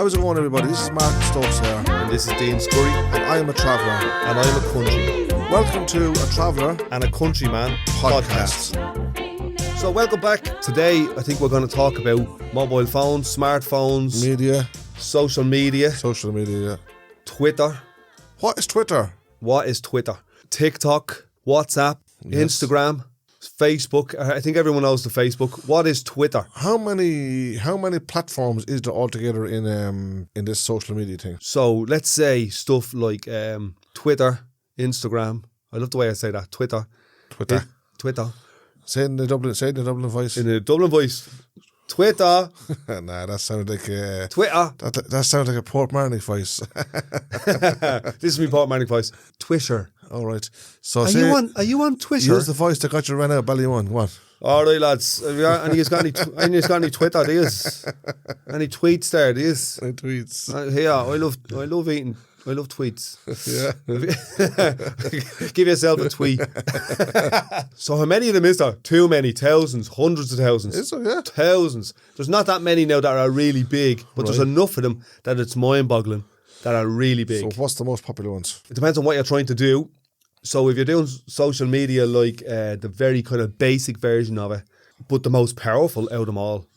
How's it going, everybody? This is Martin Stokes here. And this is Dean Scurry. And I am a traveller. And I am a country. Welcome to A Traveller and a Countryman podcast. So welcome back. Today I think we're going to talk about mobile phones, smartphones, media, social media, Twitter. What is Twitter? What is Twitter? TikTok, WhatsApp, Instagram, Facebook. I think everyone knows the Facebook. What is Twitter? How many platforms is there altogether in this social media thing? So let's say stuff like Twitter, Instagram. I love the way I say that. Twitter. Say it in the Dublin voice. In the Dublin voice. Twitter. Nah, that sounds like Twitter. That sounds like a Port Marnock voice. This is me Port Marnock voice. Twitter. All right. So are you on Twitter? Use the voice that got you ran out of Ballyone. What? All right, lads. And you've got any Twitter? There's any tweets there? There's any tweets. I love eating. I love tweets. Yeah. Give yourself a tweet. So how many of them is there? Too many. Thousands. Hundreds of thousands. Is there? Yeah. Thousands. There's not that many now that are really big, but there's enough of them that it's mind-boggling that are really big. So what's the most popular ones? It depends on what you're trying to do. So if you're doing social media like the very kind of basic version of it, but the most powerful out of them all,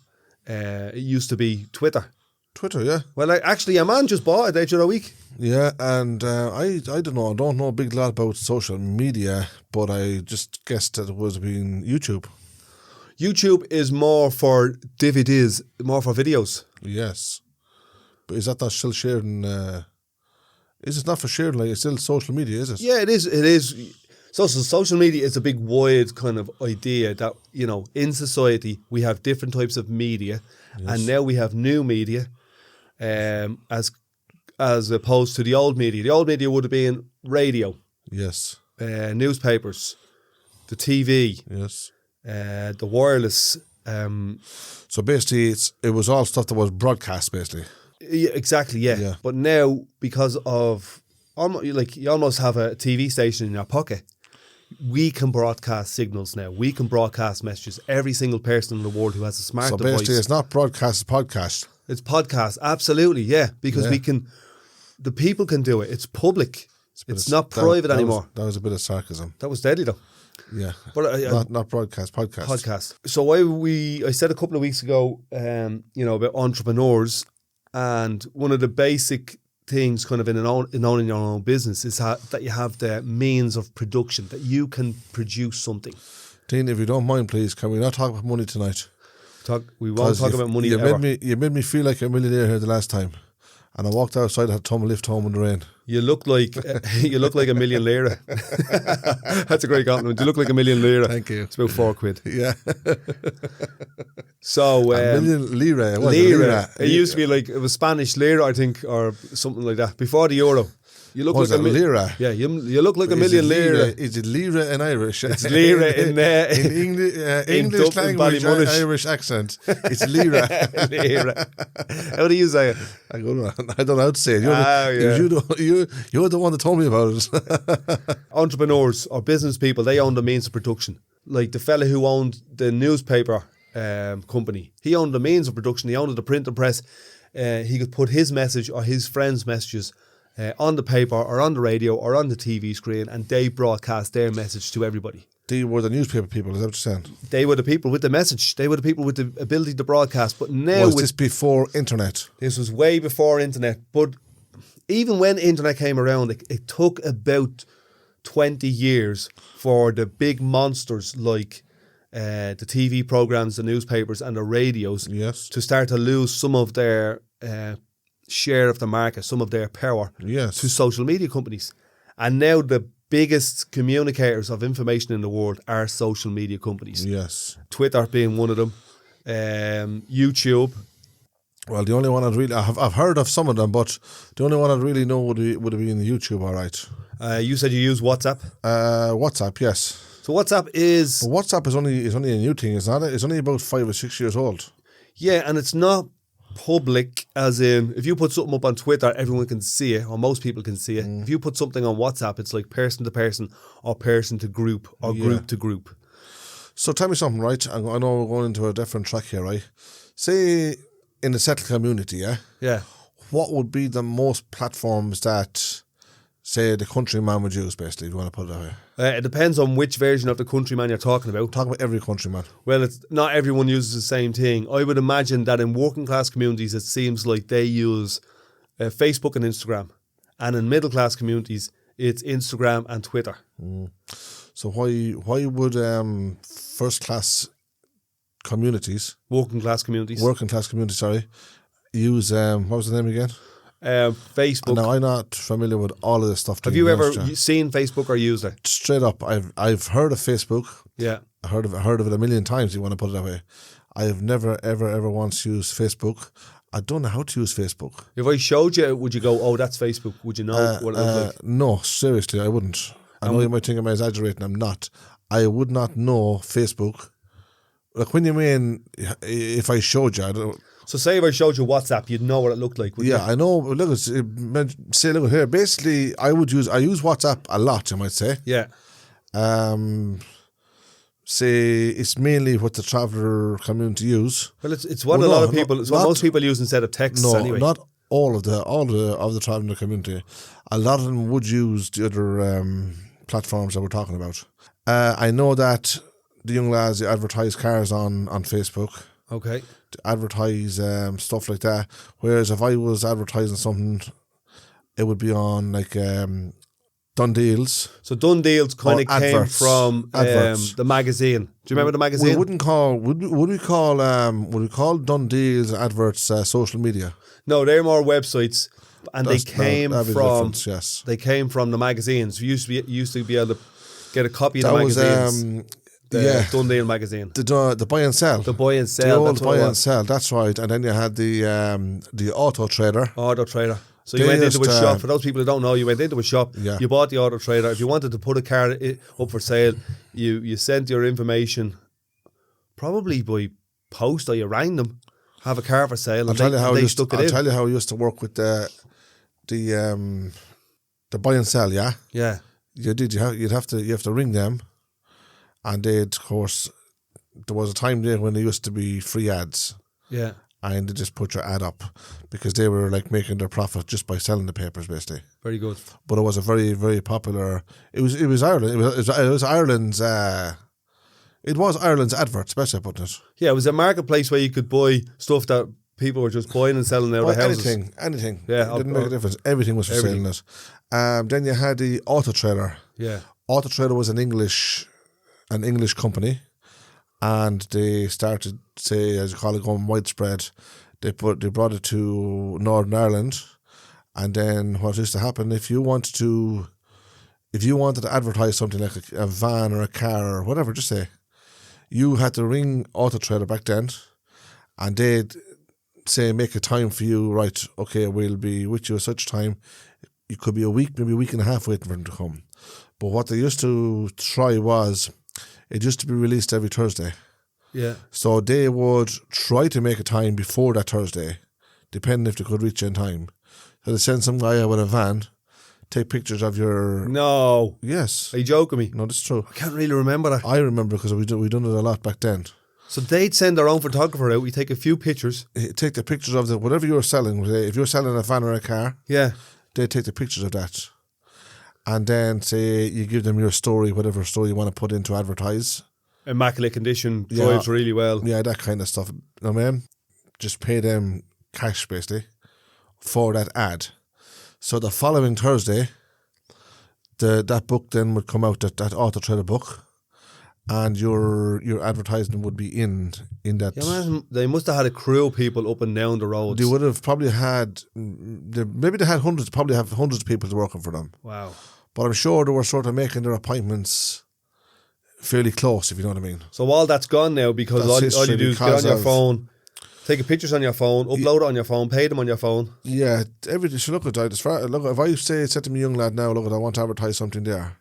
it used to be Twitter. Twitter, yeah. Well, actually, a man just bought it the other week. Yeah, and I don't know. I don't know a big lot about social media, but I just guessed that it was being YouTube. YouTube is more for DVDs, more for videos. Yes. But is that not still sharing? Is it not for sharing? Like, it's still social media, is it? Yeah, it is. It is. So social media is a big, wide kind of idea that, you know, in society we have different types of media, and now we have new media, as opposed to the old media. The old media would have been radio, yes, newspapers, the TV, yes, the wireless. So basically, it was all stuff that was broadcast, basically. Yeah, exactly. Yeah. But now, because of you almost have a TV station in your pocket. We can broadcast signals now. We can broadcast messages. Every single person in the world who has a smart device. So basically, it's not broadcast; it's podcast. It's podcast, absolutely, yeah. Because we can, the people can do it. It's public. It's not private anymore. That was a bit of sarcasm. That was deadly, though. Yeah, but not broadcast, podcast. Podcast. So I said a couple of weeks ago, about entrepreneurs, and one of the basic things kind of in owning your own business is that you have the means of production, that you can produce something. Dean, if you don't mind, please, can we not talk about money tonight? We won't talk about money ever. You made me feel like a millionaire here the last time, and I walked outside, I had to lift home in the rain. You look like a million lira. That's a great compliment. You look like a million lira. Thank you. It's about £4. Yeah. So a million lira. Lira. It used to be like, it was Spanish lira, I think, or something like that. Before the euro. You look like a lira. Yeah, you look like a million lira. Is it lira in Irish? It's lira in English language, Irish accent. It's lira. Lira. How do you say it? I don't know how to say it. You're the one that told me about it. Entrepreneurs or business people, they own the means of production. Like the fella who owned the newspaper company, he owned the means of production. He owned the printing press. He could put his message or his friends' messages on the paper or on the radio or on the TV screen, and they broadcast their message to everybody. They were the newspaper people, is that what you're saying? They were the people with the message. They were the people with the ability to broadcast. But now... Was this before internet? This was way before internet. But even when internet came around, it took about 20 years for the big monsters like the TV programs, the newspapers and the radios to start to lose some of their... share of the market, some of their power to social media companies. And now the biggest communicators of information in the world are social media companies. Yes. Twitter being one of them. YouTube. Well, the only one I've heard of some of them, but the only one I'd really know would have been YouTube, all right. You said you use WhatsApp? WhatsApp, yes. So WhatsApp is... But WhatsApp is only a new thing, it's not it? It's only about 5 or 6 years old. Yeah, and it's not public, as in if you put something up on Twitter, everyone can see it, or most people can see it. If you put something on WhatsApp, it's like person to person or person to group or group to group. So tell me something, right? I know we're going into a different track here, right? Say in the settled community, yeah, what would be the most platforms that, say, the countryman would use, basically, if you want to put it that way? It depends on which version of the countryman you're talking about. Talk about every countryman. Well, it's not everyone uses the same thing. I would imagine that in working class communities, it seems like they use Facebook and Instagram. And in middle class communities, it's Instagram and Twitter. So why would first class communities, working class communities, use what was the name again? Facebook. Now, I'm not familiar with all of this stuff. Have you ever seen Facebook or used it? Straight up, I've heard of Facebook. Yeah, I heard of it a million times. You want to put it that way. I have never ever once used Facebook. I don't know how to use Facebook. If I showed you, would you go, "Oh, that's Facebook"? Would you know what it looks like? No, seriously, I wouldn't. I know you might think I'm exaggerating. I'm not. I would not know Facebook. Like, when you mean if I showed you, I don't. So say if I showed you WhatsApp, you'd know what it looked like. Yeah, you? I know. Look, look here. Basically, I use WhatsApp a lot, you might say. Yeah. Say it's mainly what the traveller community use. Well, it's what a lot of people. It's what most people use instead of texts. No, anyway. not all of the traveller community. A lot of them would use the other platforms that we're talking about. I know that the young lads advertise cars on Facebook. Okay. To advertise stuff like that. Whereas if I was advertising something, it would be on like Done Deals. So Done Deals kind of came from the magazine. Do you remember the magazine? We wouldn't call would we call Done Deals adverts social media? No, they're more websites, and they came from the magazines. We used to be able to get a copy of the magazines. Done Deal magazine. The buy and sell. The buy and sell. The old buy and sell. That's right. And then you had the Auto Trader. Auto Trader. So you went into a shop. For those people who don't know, you went into a shop. Yeah. You bought the Auto Trader. If you wanted to put a car up for sale, you sent your information, probably by post, or you rang them, have a car for sale. I'll tell you how I used to work with the buy and sell. Yeah. Yeah. You'd have to ring them. And they'd, of course, there was a time there when there used to be free ads. Yeah. And they just put your ad up because they were like making their profit just by selling the papers, basically. Very good. But it was a very, very popular. It was Ireland. It was Ireland's. It was Ireland's advert, especially putting it. Yeah, it was a marketplace where you could buy stuff that people were just buying and selling out of houses. Anything. Yeah, it didn't make a difference. Everything was for sale in it. Then you had the Auto Trader. Yeah. Auto Trader was an English company, and they started, say, as you call it, going widespread. They brought it to Northern Ireland, and then what used to happen, if you wanted to advertise something like a van or a car or whatever, just say, you had to ring Auto Trader back then, and they'd say, make a time for you, right, okay, we'll be with you at such time. It could be a week, maybe a week and a half waiting for them to come. But what they used to try was, it used to be released every Thursday. Yeah. So they would try to make a time before that Thursday, depending if they could reach you in time. So they send some guy out with a van, take pictures of your... No. Yes. Are you joking me? No, that's true. I can't really remember that. I remember because we done it a lot back then. So they'd send their own photographer out, we take a few pictures. Take the pictures of whatever you're selling. If you're selling a van or a car, yeah, they'd take the pictures of that. And then, say, you give them your story, whatever story you want to put in to advertise. Immaculate condition, drives really well. Yeah, that kind of stuff. I mean, just pay them cash, basically, for that ad. So the following Thursday, that book then would come out, that Auto Trader book, and your advertising would be in that. Yeah, man, they must have had a crew of people up and down the roads. They would have probably had, maybe they had hundreds of people working for them. Wow. But I'm sure they were sort of making their appointments fairly close, if you know what I mean. So all that's gone now because all you do is get on your phone, take pictures on your phone, upload it on your phone, pay them on your phone. Yeah, everything. So look at that. Look, if I said to my young lad now, look, I want to advertise something there,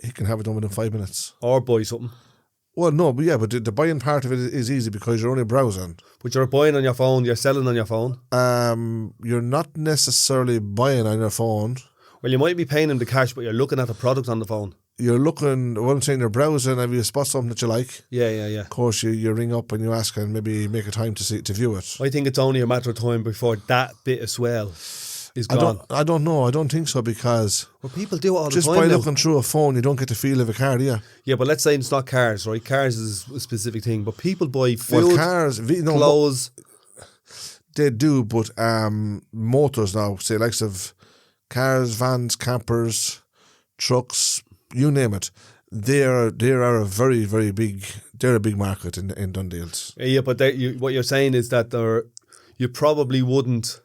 he can have it done within 5 minutes. Or buy something. Well, no, but yeah, but the buying part of it is easy because you're only browsing. But you're buying on your phone, you're selling on your phone. You're not necessarily buying on your phone. Well, you might be paying him the cash, but you're looking at the product on the phone. you're looking, what I'm saying, you're browsing, and you spot something that you like. Yeah. Of course, you ring up and you ask and maybe make a time to view it. I think it's only a matter of time before that bit as well is gone. I don't know. I don't think so, because Well, people do it all the just time by now. looking through a phone, you don't get the feel of a car, do you? Yeah, but let's say it's not cars, right? Cars is a specific thing, but people buy food, Well, cars, clothes. they do, but motors now, say likes of cars, vans, campers, trucks, you name it. They are a very, very big. They're a big market in Dundalk. Yeah, but what you're saying is that you probably wouldn't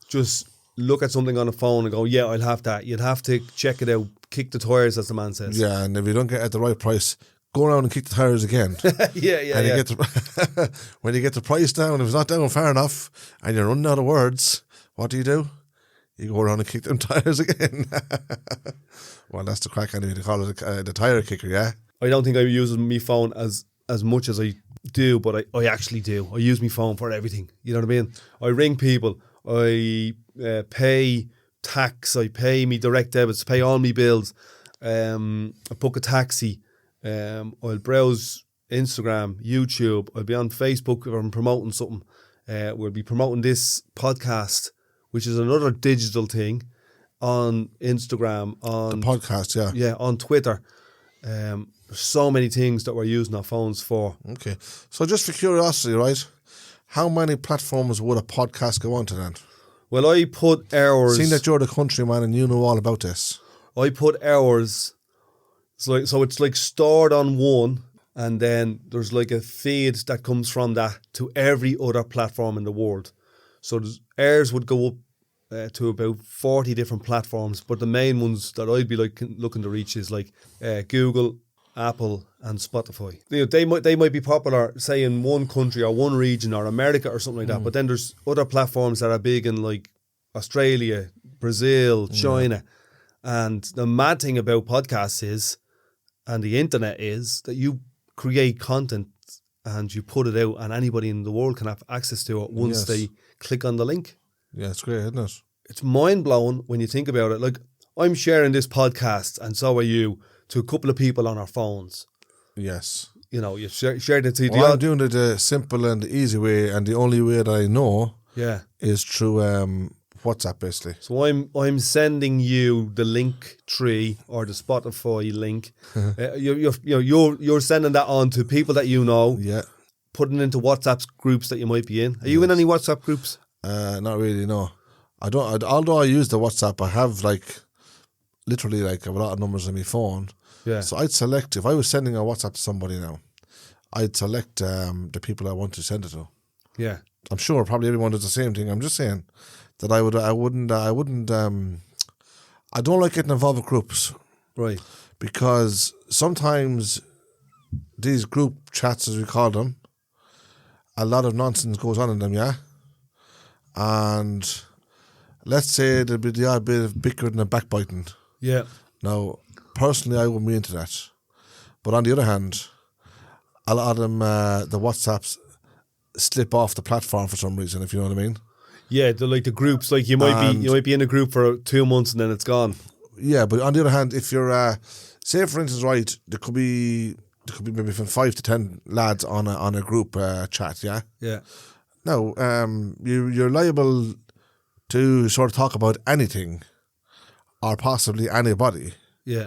just look at something on a phone and go, yeah, I'll have that. You'd have to check it out, kick the tires, as the man says. Yeah, and if you don't get it at the right price, go around and kick the tires again. yeah. And you get when you get the price down, if it's not down far enough, and you're running out of words, what do? You go around and kick them tires again. Well, that's the crack anyway. They call it the tire kicker, yeah? I don't think I use my phone as much as I do, but I actually do. I use my phone for everything. You know what I mean? I ring people. I pay tax. I pay me direct debits. Pay all my bills. I book a taxi. I'll browse Instagram, YouTube. I'll be on Facebook if I'm promoting something. We'll be promoting this podcast, which is another digital thing, on Instagram, on the podcast, yeah, on Twitter. There's so many things that we're using our phones for. Okay, so just for curiosity, right? How many platforms would a podcast go on to then? Well, I put hours. Seeing that you're the countryman and you know all about this, I put hours. It's like stored on one, and then there's like a feed that comes from that to every other platform in the world. So ours would go up to about 40 different platforms, but the main ones that I'd be looking to reach is like Google, Apple, and Spotify. They might be popular, say, in one country or one region or America or something like that. But then there's other platforms that are big in like Australia, Brazil, China. And the mad thing about podcasts is, and the internet is, that you create content and you put it out, and anybody in the world can have access to it once they click on the link. Yeah, it's great, isn't it? It's mind-blowing when you think about it. Like, I'm sharing this podcast, and so are you, to a couple of people on our phones. Yes. You know, you've shared it to well, I'm doing it the simple and the easy way, and the only way that I know is through WhatsApp, basically. So I'm sending you the link tree or the Spotify link. You're sending that on to people that you know. Yeah. Putting into WhatsApp groups that you might be in. Are you in any WhatsApp groups? Not really, no. I don't. Although I use the WhatsApp, I have literally a lot of numbers on my phone. Yeah. So I'd select, if I was sending a WhatsApp to somebody now, I'd select the people I want to send it to. Yeah. I'm sure probably everyone does the same thing. I'm just saying that I don't like getting involved with groups. Right. Because sometimes these group chats, as we call them, a lot of nonsense goes on in them, yeah? And let's say there'd be the odd bit of bickering and backbiting. Yeah. Now, personally, I wouldn't be into that. But on the other hand, a lot of them, the WhatsApps slip off the platform for some reason, if you know what I mean. Yeah, they're like the groups. Like you might be in a group for 2 months and then it's gone. Yeah, but on the other hand, if you're, say for instance, right, there could be maybe from 5 to 10 lads on a group chat, yeah. Yeah. Now, you're liable to sort of talk about anything, or possibly anybody. Yeah.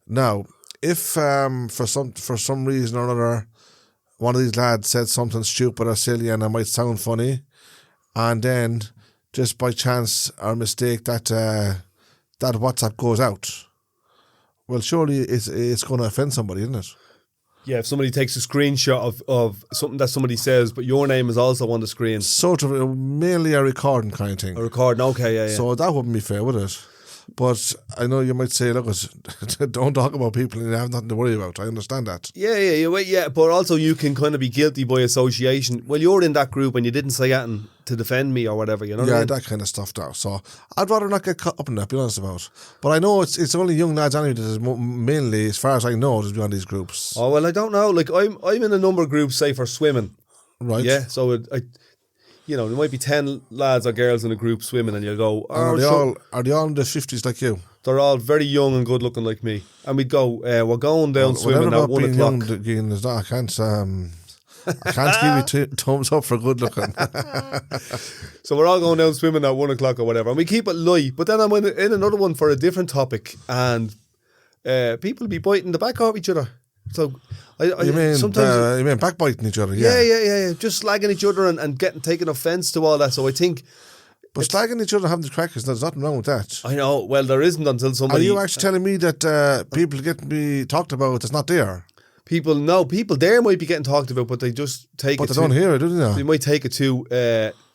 Now, if for some reason or another, one of these lads said something stupid or silly and it might sound funny, and then just by chance or mistake that WhatsApp goes out, well, surely it's going to offend somebody, isn't it? Yeah, if somebody takes a screenshot of something that somebody says, but your name is also on the screen. Sort of mainly a recording kind of thing. A recording, okay, yeah. So that wouldn't be fair, would it? But I know you might say, look, don't talk about people and you have nothing to worry about. I understand that. Yeah. But also you can kind of be guilty by association. Well, you're in that group and you didn't say anything to defend me or whatever, you know what I mean? That kind of stuff now. So I'd rather not get caught up in that, be honest about. But I know it's only young lads anyway that is mainly, as far as I know, to be on these groups. Oh, well, I don't know. Like, I'm in a number of groups, say, for swimming. Right. Yeah, so you know, there might be 10 lads or girls in a group swimming, and you'll go, Are they all in their 50s like you? they're all very young and good looking like me. And we'd go, we're going down swimming at 1 o'clock. Young, is not, I can't give you thumbs up for good looking. So we're all going down swimming at 1 o'clock or whatever, and we keep it light. But then I'm in another one for a different topic, and people be biting the back off each other. So you mean backbiting each other? Yeah. Just slagging each other and taking offence to all that. So I think. But slagging each other, having the crackers, there's nothing wrong with that. I know. Well, there isn't until somebody. Are you actually telling me that people get me talked about that's not there? People there might be getting talked about, but they just take but it. But they don't hear it, do they? They might take it too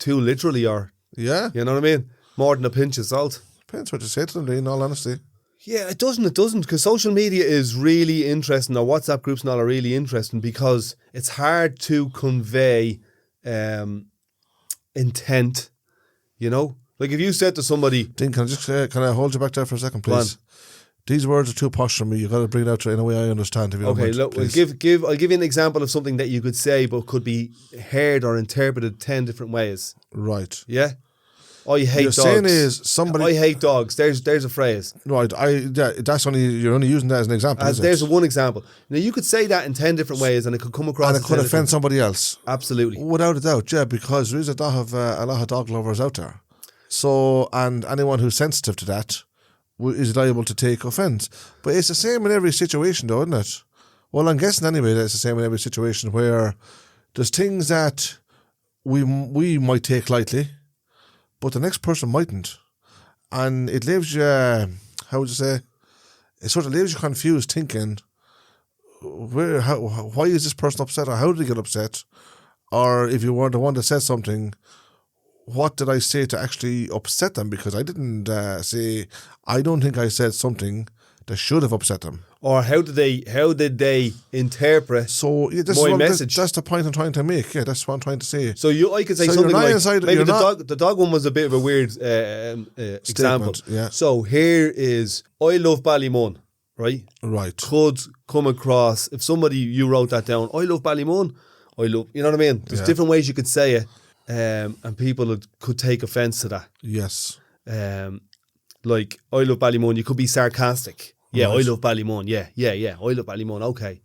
literally, or yeah, you know what I mean. More than a pinch of salt. Depends what you say to them, in all honesty. Yeah, it doesn't, because social media is really interesting. Our WhatsApp groups and all are really interesting because it's hard to convey intent. You know, like if you said to somebody, Dean, can I hold you back there for a second, please? These words are too posh for me. You got to bring it out in a way I understand. If you okay, don't mind, look, I'll give you an example of something that you could say, but could be heard or interpreted 10 different ways. Right. Yeah. I hate dogs. Saying is somebody. I hate dogs. There's a phrase. Right. You're only using that as an example. There's one example. Now you could say that in 10 different ways, and it could come across. And it could offend somebody else. Absolutely. Without a doubt, yeah, because there is a lot of dog lovers out there. So, and anyone who's sensitive to that is liable to take offence. But it's the same in every situation, though, isn't it? Well, I'm guessing anyway that it's the same in every situation where there's things that we might take lightly, but the next person mightn't. And it leaves you, how would you say, it sort of leaves you confused thinking, why is this person upset, or how did they get upset? Or if you were the one that said something, what did I say to actually upset them? Because I didn't I don't think I said something that should have upset them. Or how did they interpret my message? That's the point I'm trying to make. Yeah, that's what I'm trying to say. So I could say something like, maybe the dog one was a bit of a weird example. Yeah. So here is, I love Ballymun, right? Right. Could come across, if you wrote that down, I love Ballymun, you know what I mean? There's different ways you could say it. And people could take offence to that. Yes. Like, I love Ballymun, you could be sarcastic. Yeah, right. I love Ballymun. Yeah, I love Ballymun. Okay.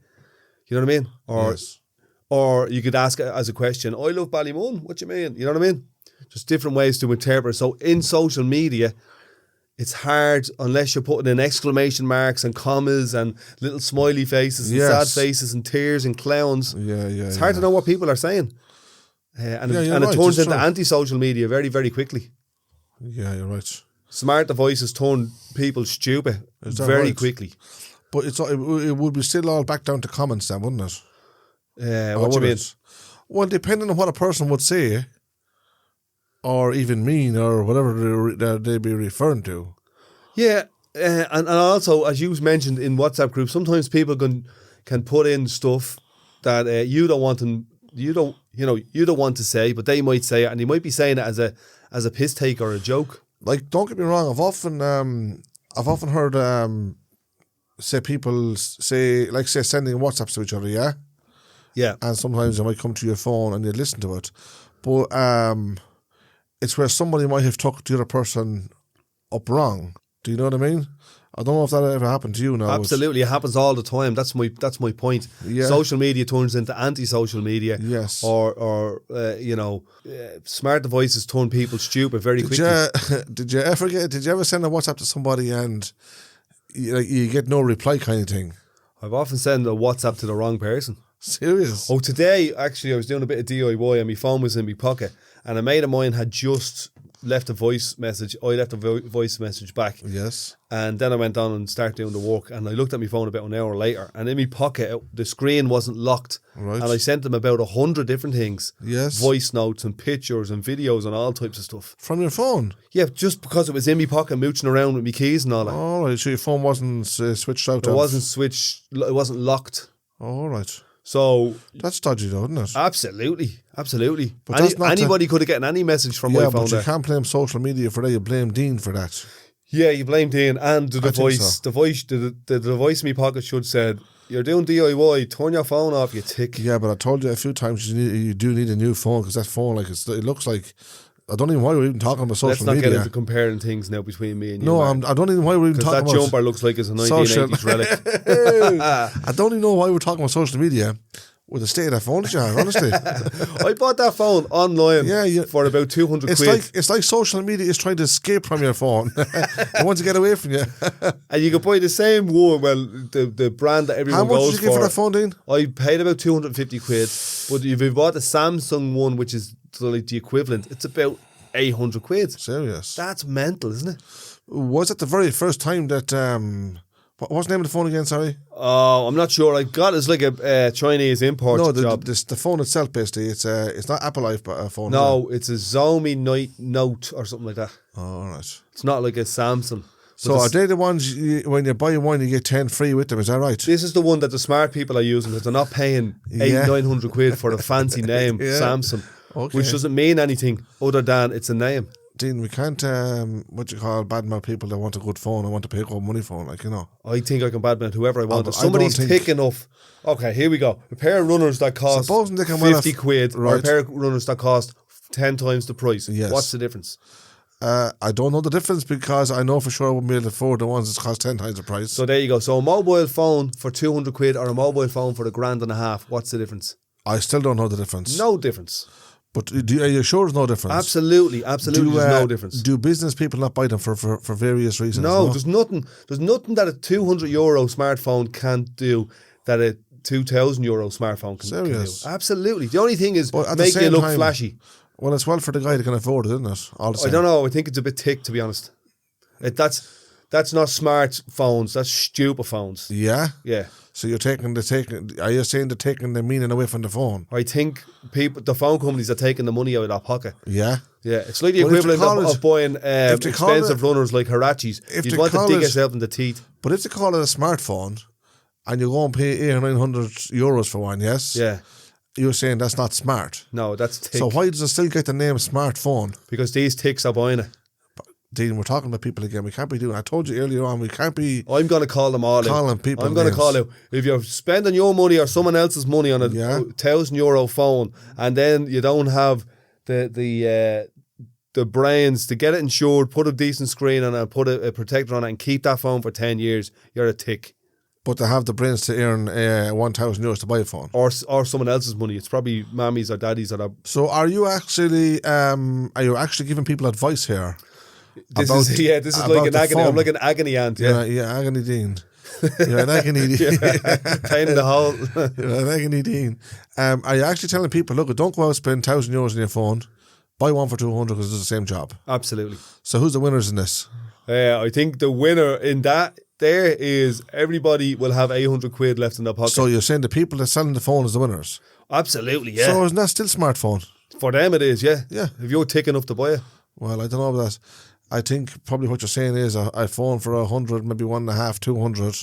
You know what I mean? Yes. Or you could ask as a question, I love Ballymun. What do you mean? You know what I mean? Just different ways to interpret. So in social media, it's hard unless you're putting in exclamation marks and commas and little smiley faces and sad faces and tears and clowns. Yeah. It's hard to know what people are saying. And it turns into anti-social media very, very quickly. Yeah, you're right. Smart devices turn people stupid very quickly. But it would be still all back down to comments then, wouldn't it? What do you mean? Well, depending on what a person would say, or even mean, or whatever they'd be referring to. Yeah, and also, as you mentioned in WhatsApp groups, sometimes people can put in stuff that you don't want to say, but they might say it, and they might be saying it as a piss take or a joke. Like, don't get me wrong, I've often heard people say sending WhatsApps to each other, yeah, and sometimes they might come to your phone and you listen to it, but it's where somebody might have took the other person up wrong. Do you know what I mean? I don't know if that ever happened to you now. Absolutely, it happens all the time. That's my point. Yeah. Social media turns into anti-social media. Yes. Or smart devices turn people stupid very quickly. Did you ever send a WhatsApp to somebody and you get no reply kind of thing? I've often sent a WhatsApp to the wrong person. Serious? Oh, today actually I was doing a bit of DIY and my phone was in my pocket, and a mate of mine had just left a voice message. I left a voice message back. Yes. And then I went on and started doing the work, and I looked at my phone about an hour later, and in my pocket the screen wasn't locked. Right. And I sent them about 100 different things. Yes. Voice notes and pictures and videos and all types of stuff. From your phone? Yeah, just because it was in my pocket mooching around with my keys and all that. All right, so your phone wasn't switched out? It wasn't switched, it wasn't locked. All right. So that's dodgy though, isn't it? Absolutely. But anybody could have gotten any message from my phone. But you can't blame social media for that. You blame Dean for that. Yeah, you blame Dean and the voice. So. The voice in my pocket should said, You're doing DIY. Turn your phone off, you tick. Yeah, but I told you a few times you do need a new phone because that phone, like it looks like. I don't even know why we're even talking about social Let's not media. get into comparing things now between me and you. No, I don't even know why we're even talking that about jumper looks like it's a social 1980s relic. I don't even know why we're talking about social media with the state of that phone that you have, honestly. I bought that phone online for about 200 quid. It's like social media is trying to escape from your phone. It wants to get away from you. And you can buy the same one, well, the brand that everyone goes for. How much did you get for that phone, Dean? I paid about 250 quid. But if you bought the Samsung one, which is like the equivalent, it's about 800 quid. Serious? That's mental, isn't it? Was it the very first time that... what's the name of the phone again, sorry? Oh, I'm not sure. I got it's like a Chinese import job. The phone itself, basically, it's not Apple phone. No, it's a Xiaomi Note or something like that. Oh, all right. It's not like a Samsung. So are they the ones, when you buy one, you get 10 free with them, is that right? This is the one that the smart people are using because they're not paying 800-900 quid for a fancy name, Samsung, which doesn't mean anything other than it's a name. Dean, we can't, badmouth people that want a good phone and want to pay good money for, like, you know. I think I can badmouth whoever I want. If somebody's thick enough. Okay, here we go. A pair of runners that cost 50 quid or a pair of runners that cost 10 times the price. Yes. What's the difference? I don't know the difference because I know for sure I wouldn't be able to afford the ones that cost 10 times the price. So there you go. So a mobile phone for 200 quid or a mobile phone for $1,500, what's the difference? I still don't know the difference. No difference. But are you sure there's no difference? Absolutely there's no difference. Do business people not buy them for various reasons? No, there's nothing that a €200 smartphone can't do that a €2,000 smartphone can do. Absolutely. The only thing is make you look flashy. Well, it's well for the guy that can afford it, isn't it? I don't know. I think it's a bit thick, to be honest. That's not smartphones. That's stupid phones. Yeah? Yeah. So you're are you saying they're taking the meaning away from the phone? I think the phone companies are taking the money out of their pocket. Yeah? Yeah. It's like the equivalent of buying expensive runners like Hirachis. You'd want to dig yourself in the teeth. But if they call it a smartphone and you go and pay €800-900 for one, yes? Yeah. You're saying that's not smart. No, that's thick. So why does it still get the name smartphone? Because these ticks are buying it. Dean, we're talking about people again. We can't be doing. I told you earlier on. We can't be. I'm going to call them all calling people. I'm going to call out. If you're spending your money or someone else's money on a €1,000 phone, and then you don't have the brains to get it insured, put a decent screen on it, put a protector on it, and keep that phone for 10 years, you're a tick. But to have the brains to earn €1,000 to buy a phone, or someone else's money, it's probably mammy's or daddy's or. So are you actually giving people advice here? This is like an agony. I'm like an agony aunt. Yeah, agony Dean. You're an agony Dean. Pain in the hole. You're an agony Dean. Are you actually telling people, look, don't go out and spend €1,000 on your phone, buy one for 200 because it's the same job? Absolutely. So who's the winners in this? I think the winner in that there is everybody will have 800 quid left in their pocket. So you're saying the people that selling the phone is the winners? Absolutely, yeah. So isn't that still smartphone? For them it is, yeah. Yeah. If you're thick enough to buy it. Well, I don't know about that. I think probably what you're saying is a phone for 100, maybe 150, 200.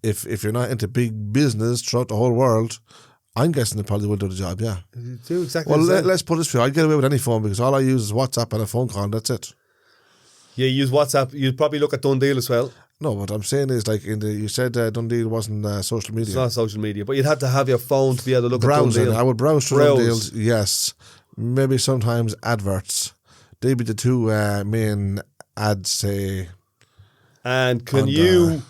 If you're not into big business throughout the whole world, I'm guessing they probably will do the job, yeah. Do exactly well, let's put this for you. I'd get away with any phone because all I use is WhatsApp and a phone call and that's it. Yeah, you use WhatsApp. You'd probably look at Dundee as well. No, what I'm saying is like you said Dundee wasn't social media. It's not social media, but you'd have to have your phone to be able to look at Dundee. I would browse through Dundee, yes. Maybe sometimes adverts. They'd be the two main ads, say. And can you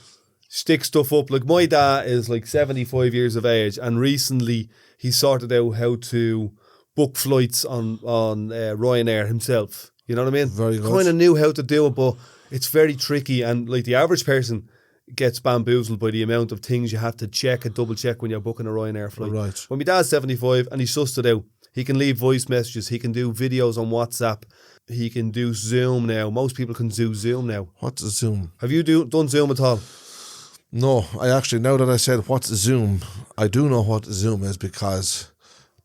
stick stuff up? Like my dad is like 75 years of age, and recently he sorted out how to book flights on Ryanair himself. You know what I mean? Very good. Kind of knew how to do it, but it's very tricky. And like the average person gets bamboozled by the amount of things you have to check and double check when you're booking a Ryanair flight. Right. When my dad's 75 and he's sussed it out, he can leave voice messages. He can do videos on WhatsApp. He can do Zoom now. Most people can do Zoom now. What's Zoom? Have you done Zoom at all? No, I actually, now that I said what's Zoom, I do know what Zoom is because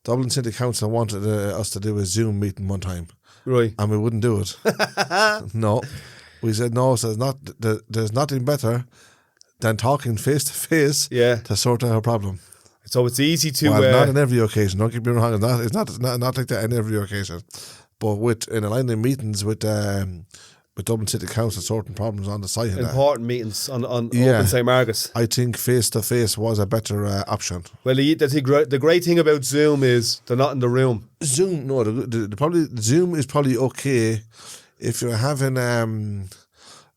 Dublin City Council wanted us to do a Zoom meeting one time. Right. And we wouldn't do it. No. We said no, so there's nothing better than talking face to face to sort out a problem. So it's easy to... Well, not on every occasion, don't get me wrong, it's not like that on every occasion. But in aligning meetings with with Dublin City Council certain problems on the site of that. Important meetings on Open St. Margaret's. I think face-to-face was a better option. Well, the great thing about Zoom is they're not in the room. Zoom, no, Zoom is probably okay if you're having,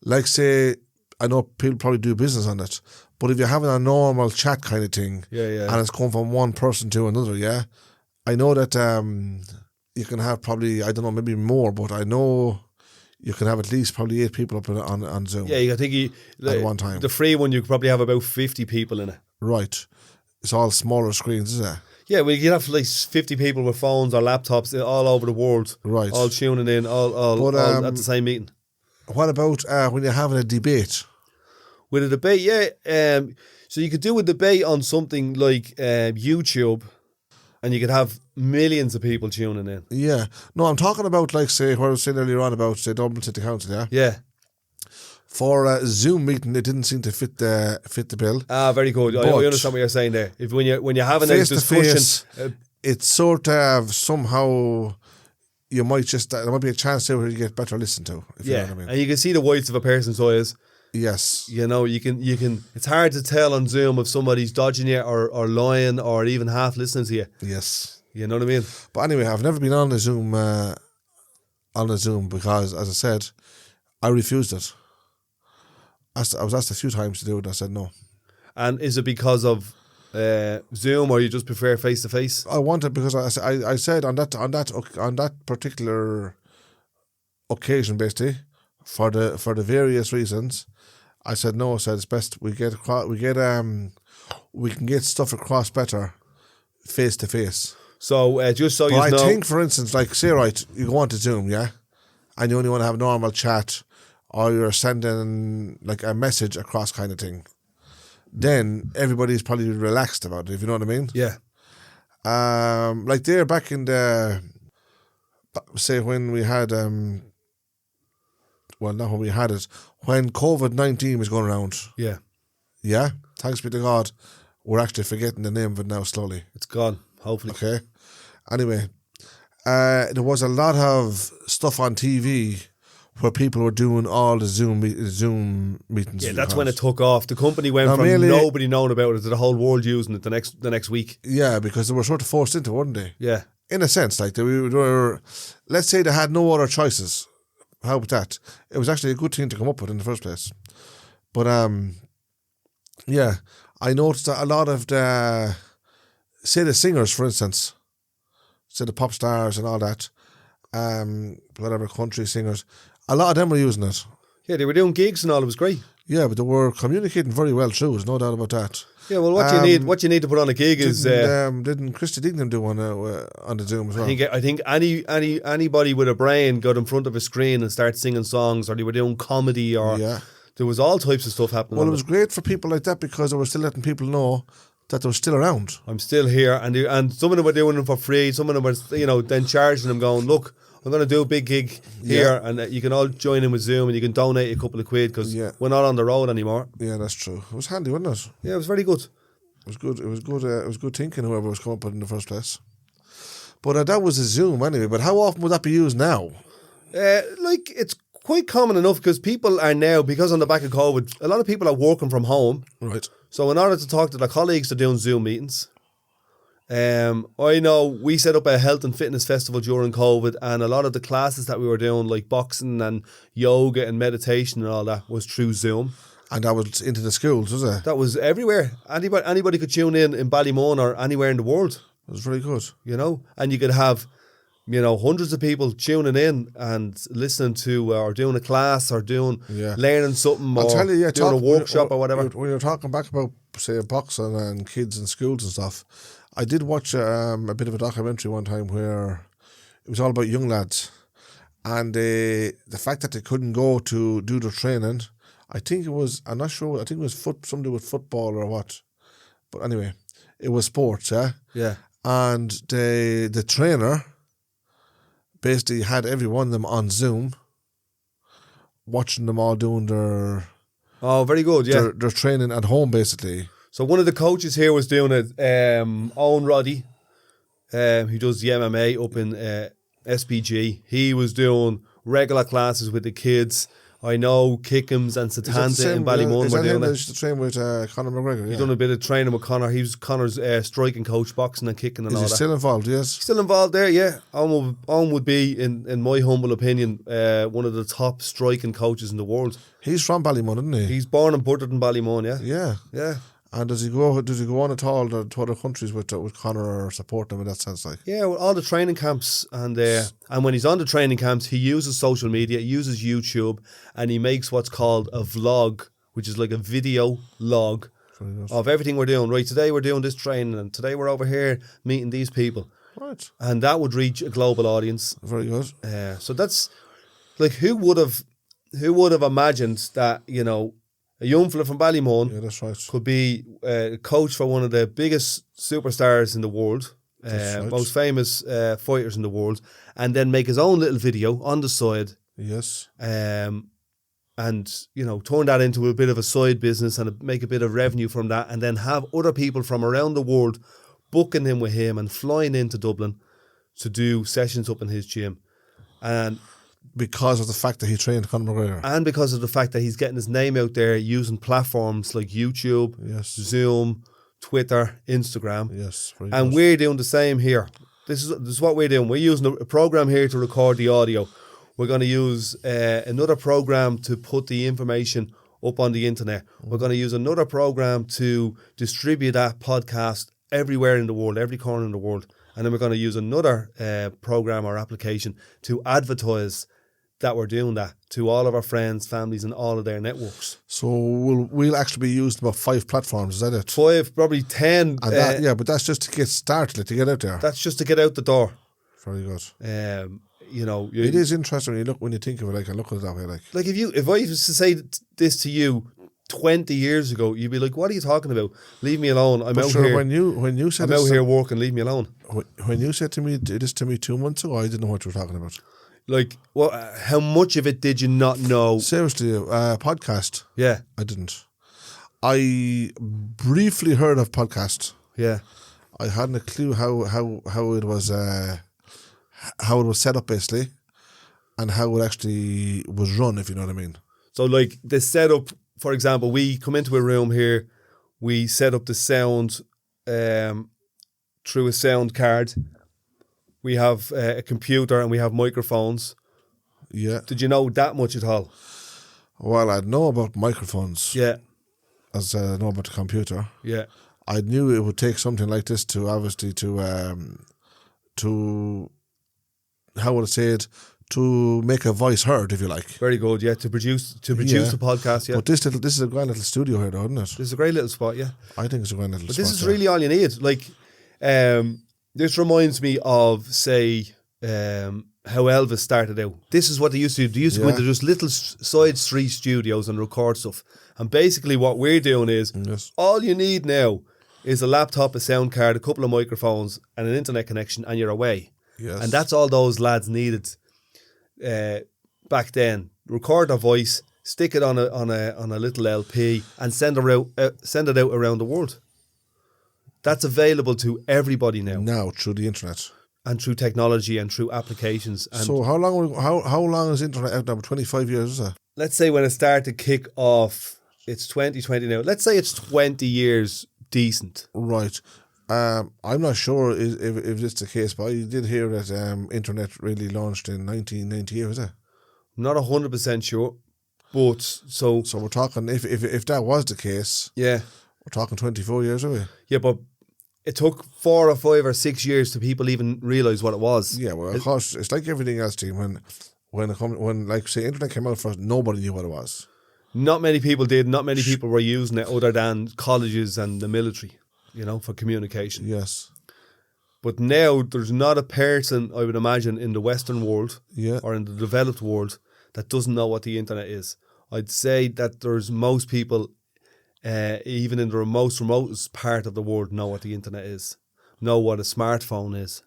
like say, I know people probably do business on it, but if you're having a normal chat kind of thing, and it's going from one person to another, I know that you can have probably, I don't know, maybe more, but I know you can have at least probably 8 people up on Zoom. Yeah, I think at one time. The free one, you could probably have about 50 people in it. Right. It's all smaller screens, is it? Yeah, well, you can have like 50 people with phones or laptops all over the world. Right. All tuning in, all at the same meeting. What about when you're having a debate? With a debate, so you could do a debate on something like YouTube, and you could have millions of people tuning in. Yeah. No, I'm talking about, like, say, what I was saying earlier on about, say, Dublin City Council, yeah? Yeah. For a Zoom meeting, it didn't seem to fit the bill. Ah, very good. I understand what you're saying there. If when you're having a discussion, it's sort of somehow you might just there might be a chance there where you get better listened to. If you know what I mean. And you can see the whites of a person's eyes. Yes. You know, you can. It's hard to tell on Zoom if somebody's dodging you or lying or even half listening to you. Yes. You know what I mean? But anyway, I've never been on a Zoom because, as I said, I refused it. I was asked a few times to do it, and I said no. And is it because of Zoom, or you just prefer face to face? I wanted, because I said on that particular occasion, basically, for the various reasons, I said no. I said it's best we can get stuff across better face to face. So just so you know, I think, for instance, like, say, right, you go on to Zoom, yeah, and you only want to have normal chat, or you're sending like a message across kind of thing, then everybody's probably relaxed about it, if you know what I mean. Yeah. Like there back in the, say, when we had well, not when we had it, when COVID-19 was going around. Yeah. Yeah. Thanks be to God, we're actually forgetting the name of it now slowly. It's gone, hopefully. Okay. Anyway, there was a lot of stuff on TV where people were doing all the Zoom meetings. Yeah, that's when it took off. The company went from nobody knowing about it to the whole world using it the next week. Yeah, because they were sort of forced into it, weren't they? Yeah. In a sense, like they were, let's say they had no other choices. How about that? It was actually a good thing to come up with in the first place. But yeah, I noticed that a lot of the singers, for instance, say the pop stars and all that, whatever, country singers, a lot of them were using it. Yeah, they were doing gigs and all. It was great. Yeah, but they were communicating very well too. There's no doubt about that. Yeah, well, what you need to put on a gig is didn't Christy Dignam do one on the Zoom as well? I think anybody with a brain got in front of a screen and started singing songs, or they were doing comedy, or there was all types of stuff happening. Well, it was great for people like that because they were still letting people know that they were still around. I'm still here, and some of them were doing them for free. Some of them were, then charging them, going, look, I'm going to do a big gig here, and you can all join in with Zoom, and you can donate a couple of quid because we're not on the road anymore. Yeah, that's true. It was handy, wasn't it? Yeah, it was very good. It was good. It was good. It was good thinking. Whoever was coming up with it in the first place. But that was a Zoom anyway. But how often would that be used now? Like, it's quite common enough because people are now, because on the back of COVID, a lot of people are working from home. Right. So in order to talk to their colleagues, they're doing Zoom meetings. I know we set up a health and fitness festival during COVID, and a lot of the classes that we were doing, like boxing and yoga and meditation and all that, was through Zoom. And that was into the schools, was it? That was everywhere. Anybody could tune in Ballymun or anywhere in the world. It was very good. And you could have, hundreds of people tuning in and listening to, or doing a class, or learning something, or doing a workshop or whatever. When you're talking back about, say, boxing and kids in schools and stuff, I did watch a bit of a documentary one time where it was all about young lads, and the fact that they couldn't go to do their training. I think it was, I'm not sure, I think it was somebody with football or what. But anyway, it was sports, yeah? Yeah. And the trainer basically had every one of them on Zoom, watching them all doing their... Oh, very good, yeah. Their training at home, basically. So one of the coaches here was doing it, Owen Roddy, who does the MMA up in SPG. He was doing regular classes with the kids. I know Kickham's and Satanta in Ballymun were doing it. Is that the train with Conor McGregor? He's done a bit of training with Conor. He was Conor's striking coach, boxing and kicking and all that. Is he still involved? Yes. Still involved there, yeah. Owen would be, in my humble opinion, one of the top striking coaches in the world. He's from Ballymun, isn't he? He's born and buttered in Ballymun, yeah. Yeah. Yeah. And does he go on at all to other countries with Conor or support them in that sense? Like, yeah, well, all the training camps and when he's on the training camps, he uses social media, he uses YouTube, and he makes what's called a vlog, which is like a video log of everything we're doing. Right, today we're doing this training, and today we're over here meeting these people. Right, and that would reach a global audience. Very good. So that's like who would have imagined that, you know, a young fella from Ballymun that's right. could be a coach for one of the biggest superstars in the world, right. most famous fighters in the world, and then make his own little video on the side. Yes. And, you know, turn that into a bit of a side business and make a bit of revenue from that, and then have other people from around the world booking in with him and flying into Dublin to do sessions up in his gym. And because of the fact that he trained Conor McGregor. And because of the fact that he's getting his name out there using platforms like YouTube, yes. Zoom, Twitter, Instagram. Yes. And we're doing the same here. This is what we're doing. We're using a program here to record the audio. We're going to use another program to put the information up on the internet. We're going to use another program to distribute that podcast everywhere in the world, every corner in the world. And then we're going to use another program or application to advertise that we're doing that to all of our friends, families, and all of their networks. So we'll actually be used about 5 platforms, is that it? 5, probably 10. And but that's just to get started, to get out there. That's just to get out the door. Very good. You know, it is interesting when you think of it. Like, I look at it that way. Like if I was to say this to you 20 years ago, you'd be like, "What are you talking about? Leave me alone. I'm out here. When you said I'm out here working. Leave me alone." When you said this to me 2 months ago, I didn't know what you were talking about. Like, well, how much of it did you not know? Seriously, podcast. Yeah, I didn't. I briefly heard of podcast. Yeah, I hadn't a clue how it was set up basically, and how it actually was run. If you know what I mean. So, like the setup, for example, we come into a room here, we set up the sound through a sound card. We have a computer and we have microphones. Yeah. Did you know that much at all? Well, I'd know about microphones. Yeah. As I know about the computer. Yeah. I knew it would take something like this to obviously to how would I say it, to make a voice heard, if you like. Very good, yeah. To produce the podcast, yeah. But this is a grand little studio here, though, isn't it? This is a great little spot, yeah. I think it's a grand little spot. But this is really all you need. Like, this reminds me of, say, how Elvis started out. This is what they used to do. They used to go into just little side street studios and record stuff. And basically what we're doing is, all you need now is a laptop, a sound card, a couple of microphones, and an internet connection, and you're away. Yes. And that's all those lads needed back then. Record their voice, stick it on a little LP, and send it out around the world. That's available to everybody now. Now through the internet and through technology and through applications. And so how long is internet out now? 25 years, is it? Let's say when it started to kick off, it's 2020 now. Let's say it's 20 years decent. Right. I'm not sure if this is the case, but I did hear that internet really launched in 1998, was it? I'm not 100% sure, but so we're talking if that was the case, yeah, we're talking 24 years, are we? Yeah, but it took 4 or 5 or 6 years to people even realise what it was. Yeah, well, of course, it's like everything else, team. When like say internet came out first, nobody knew what it was. Not many people did. Not many people were using it other than colleges and the military, you know, for communication. Yes. But now there's not a person, I would imagine, in the Western world or in the developed world that doesn't know what the internet is. I'd say that there's most people, even in the remotest part of the world, know what the internet is, know what a smartphone is,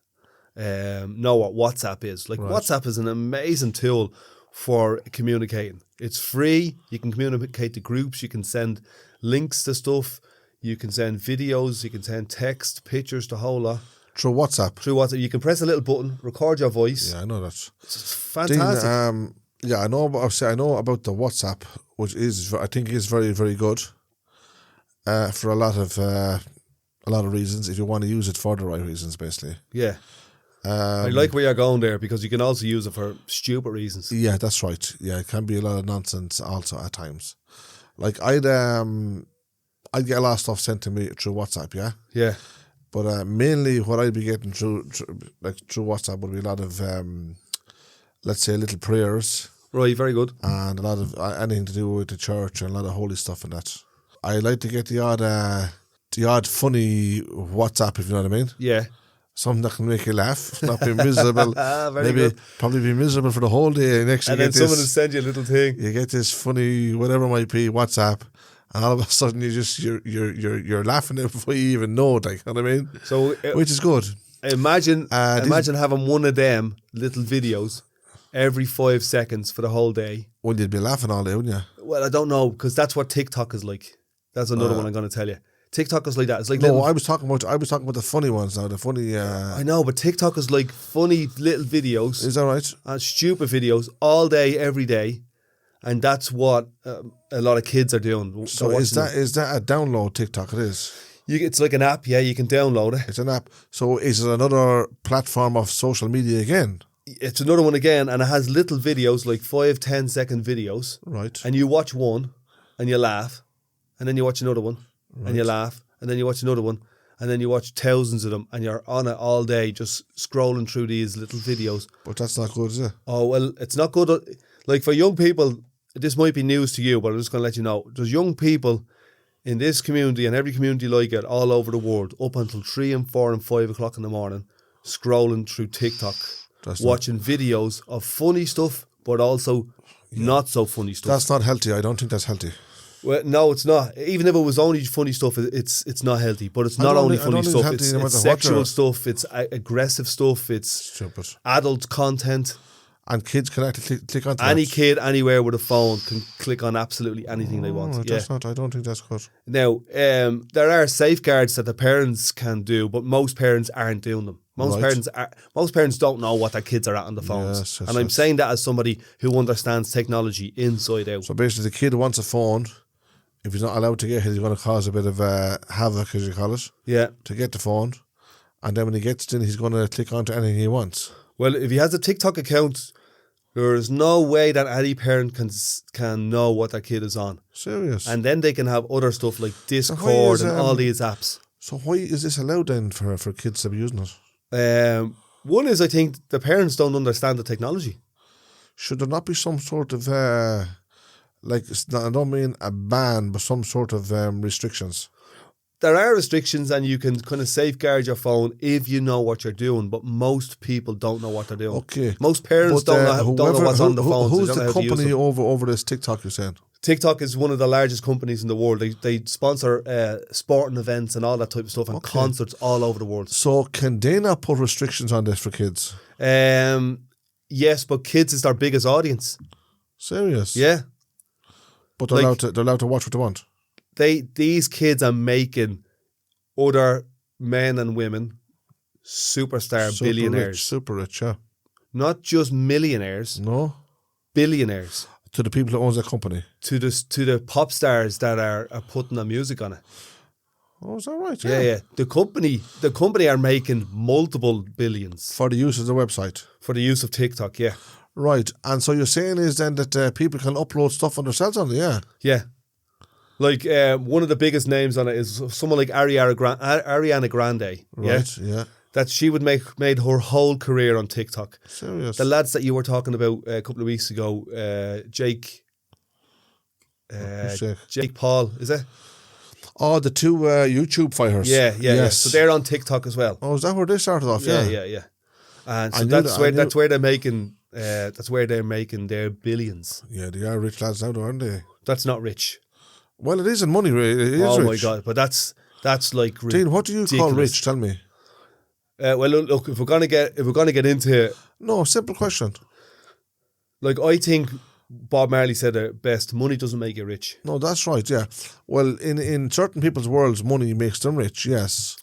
know what WhatsApp is. Like WhatsApp is an amazing tool for communicating. It's free. You can communicate to groups. You can send links to stuff. You can send videos. You can send text, pictures, the whole lot. Through WhatsApp. Through WhatsApp. You can press a little button, record your voice. Yeah, I know that. It's fantastic. Dean, I know about the WhatsApp, which I think is very, very good for a lot of reasons. If you want to use it for the right reasons, basically. Yeah. I like where you're going there, because you can also use it for stupid reasons. Yeah, that's right. Yeah, it can be a lot of nonsense also at times. Like I'd get a lot of stuff sent to me through WhatsApp. Yeah. Yeah. But mainly what I'd be getting through WhatsApp would be a lot of let's say little prayers. Right. Very good. And a lot of anything to do with the church and a lot of holy stuff and that. I like to get the odd funny WhatsApp, if you know what I mean. Yeah. Something that can make you laugh, not be miserable. Probably be miserable for the whole day. Next, and then someone will send you a little thing. You get this funny, whatever it might be, WhatsApp, and all of a sudden you're laughing at it before you even know it. Like, you know what I mean? So, which is good. Imagine having one of them little videos every 5 seconds for the whole day. Well, you'd be laughing all day, wouldn't you? Well, I don't know, because that's what TikTok is like. That's another one I'm going to tell you. TikTok is like that. It's like I was talking about the funny ones now. The funny. I know, but TikTok is like funny little videos. Is that right? And stupid videos all day, every day, and that's what a lot of kids are doing. So is that a download TikTok? It is. It's like an app. Yeah, you can download it. It's an app. So is it another platform of social media again? It's another one again, and it has little videos, like 5-10 second videos. Right. And you watch one, and you laugh, and then you watch another one. Right. And you laugh, and then you watch another one, and then you watch thousands of them, and you're on it all day just scrolling through these little videos. But that's not good, is it? Oh, well, it's not good. Like, for young people, this might be news to you, but I'm just going to let you know. There's young people in this community and every community like it all over the world up until 3 and 4 and 5 o'clock in the morning scrolling through TikTok, watching videos of funny stuff, but also not so funny stuff. That's not healthy. I don't think that's healthy. Well, no, it's not. Even if it was only funny stuff, it's not healthy. But it's not only funny stuff. It's sexual stuff. It's aggressive stuff. It's stupid adult content. And kids can actually click on any kid anywhere with a phone can click on absolutely anything they want. That's not. I don't think that's good. Now, there are safeguards that the parents can do, but most parents aren't doing them. Most parents don't know what their kids are at on the phones. Yes, I'm saying that as somebody who understands technology inside out. So basically, the kid wants a phone. If he's not allowed to get it, he's going to cause a bit of havoc, as you call it. Yeah. To get the phone. And then when he gets it in, he's going to click onto anything he wants. Well, if he has a TikTok account, there is no way that any parent can know what their kid is on. Serious? And then they can have other stuff like Discord and all these apps. So why is this allowed then for kids to be using it? One is, I think, the parents don't understand the technology. Should there not be some sort of... I don't mean a ban, but some sort of restrictions. There are restrictions, and you can kind of safeguard your phone if you know what you're doing. But most people don't know what they're doing. Okay. Most parents don't know what's on the phone. Who's the company over this TikTok you're saying? TikTok is one of the largest companies in the world. They sponsor sporting events and all that type of stuff, and concerts all over the world. So can they not put restrictions on this for kids? Yes, but kids is their biggest audience. Serious? Yeah. But they're allowed to watch what they want. These kids are making other men and women super billionaires. Super rich, yeah. Not just millionaires. No. Billionaires. To the people who owns that company. To the pop stars that are putting the music on it. Oh, is that right? Yeah. The company are making multiple billions. For the use of the website. For the use of TikTok, yeah. Right. And so you're saying is then that people can upload stuff on themselves on it, yeah? Yeah. Like one of the biggest names on it is someone like Ariana Grande. Right, yeah. That she would made her whole career on TikTok. Serious? The lads that you were talking about a couple of weeks ago, Jake Paul, is it? Oh, the two YouTube fighters. Yeah. So they're on TikTok as well. Oh, is that where they started off? Yeah. And so that's where they're making their billions. Yeah, they are rich lads now, aren't they? That's not rich. Well, it is in money. It is rich. Oh my God! But that's like Dean, what do you call rich? Tell me. Well, look, if we're gonna get into simple question. Like, I think Bob Marley said it best: money doesn't make you rich. No, that's right. Yeah. Well, in certain people's worlds, money makes them rich. Yes,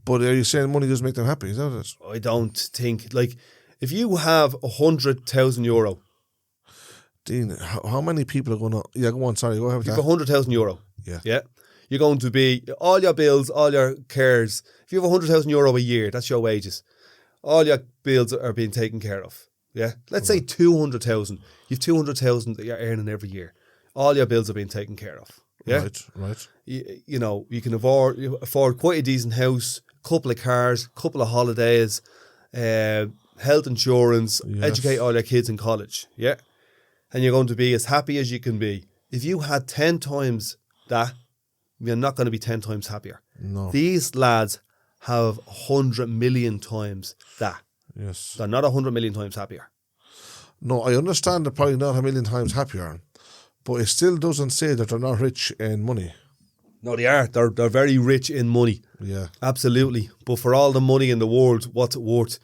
But are you saying money doesn't make them happy? Is that it? I don't think, like, if you have €100,000, Dean, how many people are going to... Yeah, go on, sorry, go ahead with you've that. €100,000. Yeah. Yeah. You're going to be, all your bills, all your cares, if you have €100,000 a year, that's your wages. All your bills are being taken care of. Yeah. Let's say 200,000. You've 200,000 that you're earning every year. All your bills are being taken care of. Yeah. Right. You know, you can afford quite a decent house, couple of cars, couple of holidays, health insurance, educate all your kids in college. Yeah. And you're going to be as happy as you can be. If you had 10 times that, you're not going to be 10 times happier. No. These lads have 100 million times that. Yes. They're not 100 million times happier. No, I understand they're probably not a million times happier, but it still doesn't say that they're not rich in money. No, they are. They're very rich in money. Yeah. Absolutely. But for all the money in the world, what's it worth?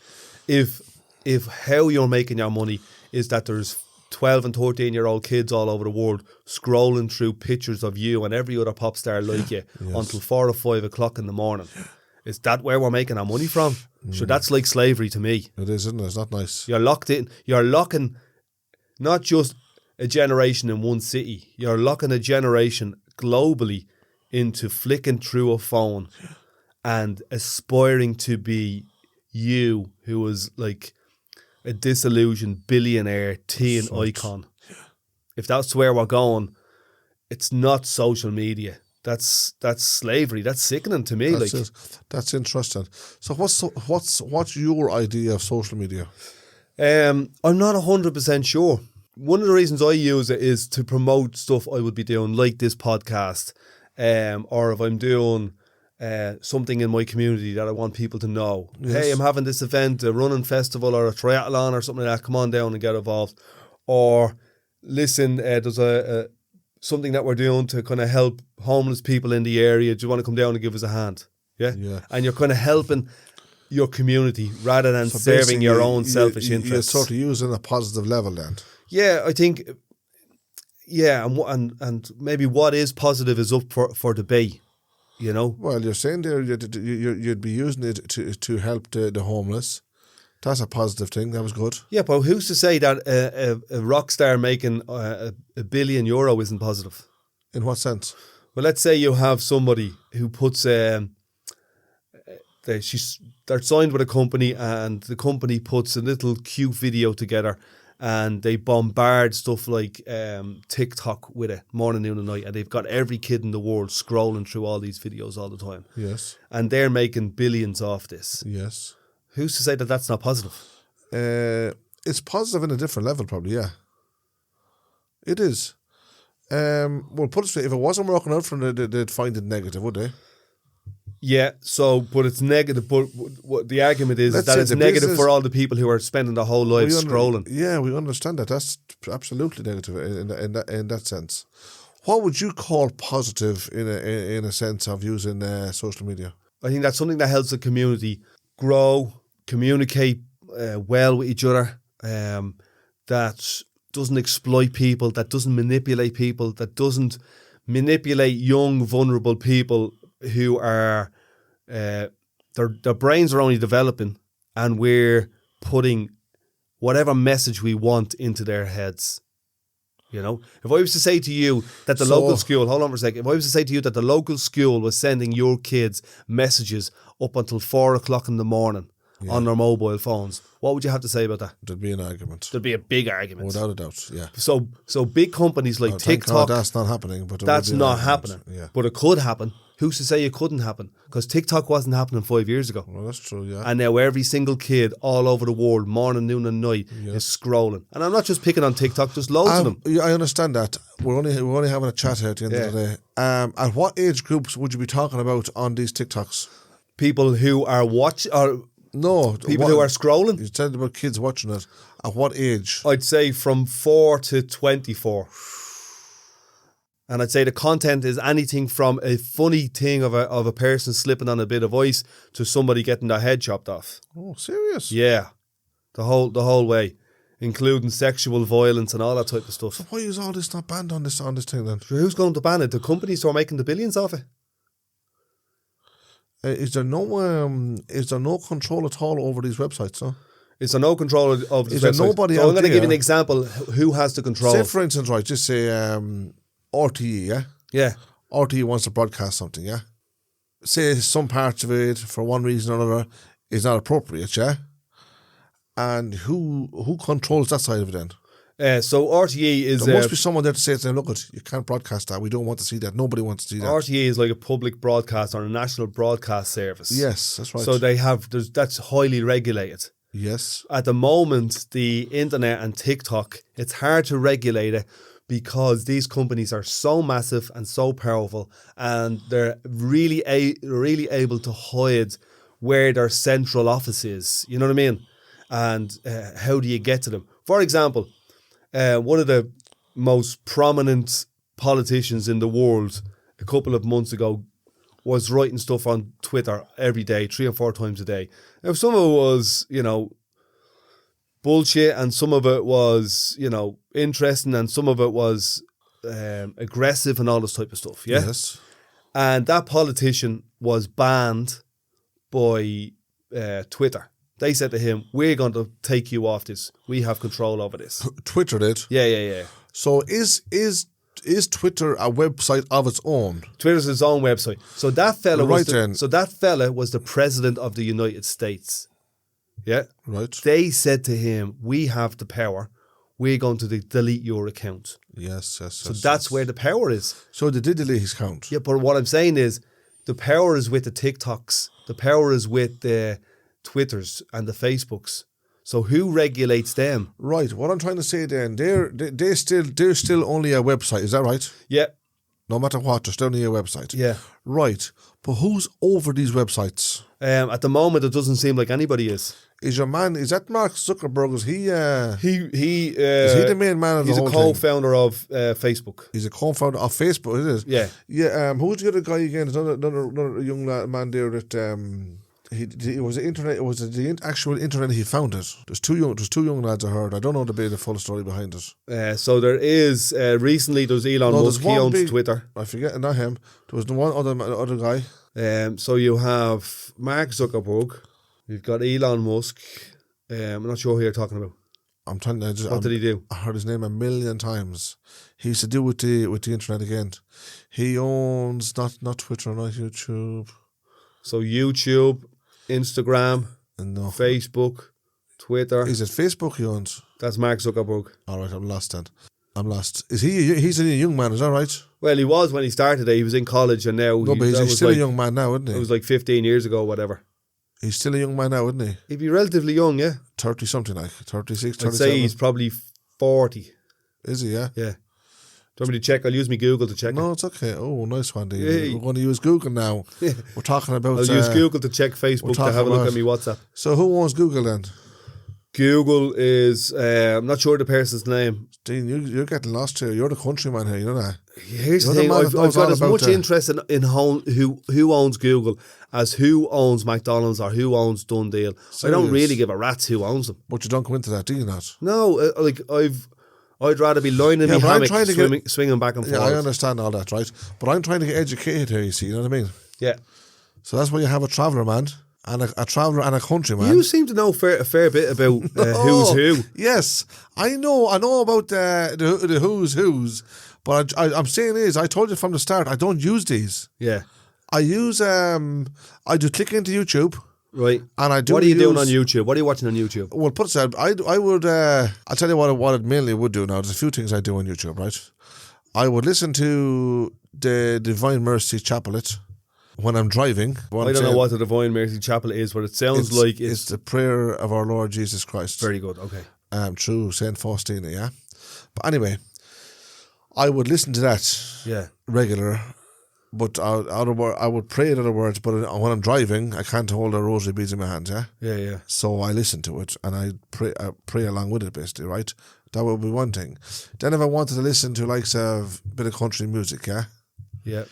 If how you're making your money is that there's 12 and 13-year-old kids all over the world scrolling through pictures of you and every other pop star like you until 4 or 5 o'clock in the morning. Is that where we're making our money from? So that's like slavery to me. It is, isn't it? It's not nice. You're locked in. You're locking not just a generation in one city. You're locking a generation globally into flicking through a phone and aspiring to be you, who was like a disillusioned billionaire teen icon. If that's where we're going, it's not social media. That's slavery. That's sickening to me. That's interesting. So what's your idea of social media? I'm not 100% sure. One of the reasons I use it is to promote stuff I would be doing, like this podcast, or if I'm doing something in my community that I want people to know. Yes. Hey, I'm having this event, a running festival or a triathlon or something like that. Come on down and get involved. Or listen, there's a something that we're doing to kind of help homeless people in the area. Do you want to come down and give us a hand? Yeah. And you're kind of helping your community rather than serving your own selfish interests. You're sort of using a positive level then. Yeah, I think. Yeah, and maybe what is positive is up for debate. You know. Well, you're saying there you'd be using it to help the homeless. That's a positive thing. That was good. Yeah, but who's to say that a rock star making €1 billion isn't positive? In what sense? Well, let's say you have somebody who puts they're signed with a company, and the company puts a little cute video together, and they bombard stuff like TikTok with it morning, noon and night, and they've got every kid in the world scrolling through all these videos all the time. Yes. And they're making billions off this. Yes. Who's to say that that's not positive? It's positive in a different level, probably, yeah. It is. Well, put it straight, if it wasn't working out for them, they'd find it negative, would they? Yeah, so, but it's negative, but what the argument is that it's negative for all the people who are spending their whole lives scrolling. Yeah, we understand that. That's absolutely negative in that sense. What would you call positive in a sense of using social media? I think that's something that helps the community grow, communicate well with each other, that doesn't exploit people, that doesn't manipulate people, that doesn't manipulate young, vulnerable people who are, their brains are only developing, and we're putting whatever message we want into their heads. You know, if I was to say to you that the local school, hold on for a second, if I was to say to you that the local school was sending your kids messages up until 4 o'clock in the morning on their mobile phones, what would you have to say about that? There'd be an argument. There'd be a big argument. Without a doubt, yeah. So big companies like TikTok, that's not happening. But that's not happening. Yeah. But it could happen. Who's to say it couldn't happen? Because TikTok wasn't happening 5 years ago. Well, that's true, yeah. And now every single kid all over the world, morning, noon and night, is scrolling. And I'm not just picking on TikTok, there's loads of them. I understand that. We're only having a chat here at the end of the day. At what age groups would you be talking about on these TikToks? People who are watching, or people who are scrolling. You said about kids watching it. At what age? I'd say from 4 to 24. And I'd say the content is anything from a funny thing of a person slipping on a bit of ice to somebody getting their head chopped off. Oh, serious? Yeah, the whole way, including sexual violence and all that type of stuff. So why is all this not banned on this thing then? Sure, who's going to ban it? The companies who are making the billions off it. Is there no control at all over these websites? No. Is there no control of this Is there website? nobody So out I'm going to give you an there- example. Who has the control? Say for instance, right? Just say RTE, yeah. Yeah. RTE wants to broadcast something, yeah. Say some parts of it, for one reason or another, is not appropriate, yeah. And who controls that side of it then? So RTE is There must be someone there to say to them, look, you can't broadcast that. We don't want to see that. Nobody wants to see that. RTE is like a public broadcast or a national broadcast service. Yes, that's right. So that's highly regulated. Yes. At the moment, the internet and TikTok, it's hard to regulate it because these companies are so massive and so powerful, and they're really able to hide where their central office is. You know what I mean? And how do you get to them? For example, one of the most prominent politicians in the world a couple of months ago was writing stuff on Twitter every day, 3 or 4 times a day. Now, some of it was, bullshit, and some of it was, interesting, and some of it was aggressive and all this type of stuff. Yeah. Yes. And that politician was banned by Twitter. They said to him, "We're going to take you off this. We have control over this." Twitter did. Yeah. So is Twitter a website of its own? Twitter's his own website. So that fella Right was the president of the United States. Yeah. Right. They said to him, "We have the power. We're going to delete your account." Yes. So that's where the power is. So they did delete his account. Yeah, but what I'm saying is the power is with the TikToks. The power is with the Twitters and the Facebooks. So who regulates them? Right. What I'm trying to say then, they're still only a website. Is that right? Yeah. No matter what, they're still only a website. Yeah. Right. But who's over these websites? At the moment, it doesn't seem like anybody is. Is that Mark Zuckerberg? Is he Is he the main man of the He's whole a thing? co-founder of Facebook. He's a co-founder of Facebook, it is. Yeah. Yeah. Who's the other guy again? There's another young man there that he was the internet. It was the actual internet he founded. There's two young lads I heard. I don't know the full story behind it. So there is recently there's Elon Musk. He owns Twitter. I forget, not him. There was the one other guy. So you have Mark Zuckerberg. You've got Elon Musk. I'm not sure who you're talking about. I'm telling you, What did he do? I heard his name a million times. He used to do with the internet again. He owns not Twitter, not YouTube. So YouTube, Instagram, No. Facebook, Twitter. Is it Facebook he owns? That's Mark Zuckerberg. All right, I'm lost then. I'm lost. Is he's a young man, is that right? Well, he was when he started it. He was in college, and now No, but he's still a young man now, isn't he? It was like 15 years ago, whatever. He's still a young man now, isn't he? He'd be relatively young, yeah. 30 something, like 36, I'd 37. say he's probably 40. Is he, yeah? Yeah. Do you want me to check? I'll use my Google to check. No, it's okay. Oh, nice one, Dean. Yeah. We're going to use Google now. Yeah. We're talking about... I'll use Google to check Facebook to have a look at my WhatsApp. So who owns Google then? Google is... I'm not sure the person's name. Dean, you're getting lost here. You're the countryman here, you know that? Here's the You're thing, man I've that knows got all as about much that. interest in who owns Google as who owns McDonald's or who owns Dundee. I don't Serious? really give a rat's who owns them. But you don't go into that, do you not? No, I'd rather be lying in Yeah, my but I'm hammock trying to swinging back and forth. Yeah, I understand all that, right? But I'm trying to get educated here, you see, you know what I mean? Yeah. So that's why you have a traveller, man, and a traveller and a countryman. You seem to know a fair bit about who's who. Yes, I know about the who's, but I'm saying is, I told you from the start, I don't use these. Yeah. I use, I do click into YouTube. Right. And I do. What are you doing on YouTube? What are you watching on YouTube? Well, put it aside, I would, I'll tell you what I mainly would do now. There's a few things I do on YouTube, right? I would listen to the Divine Mercy Chaplet when I'm driving. I don't know what the Divine Mercy Chapel is, but it sounds like it's the prayer of our Lord Jesus Christ. Very good, okay. Through Saint Faustina, yeah. But anyway, I would listen to that regular, but I would pray in other words. But when I'm driving, I can't hold a rosary beads in my hands, yeah. Yeah. So I listen to it and I pray along with it, basically, right? That would be one thing. Then if I wanted to listen to like a bit of country music, yeah,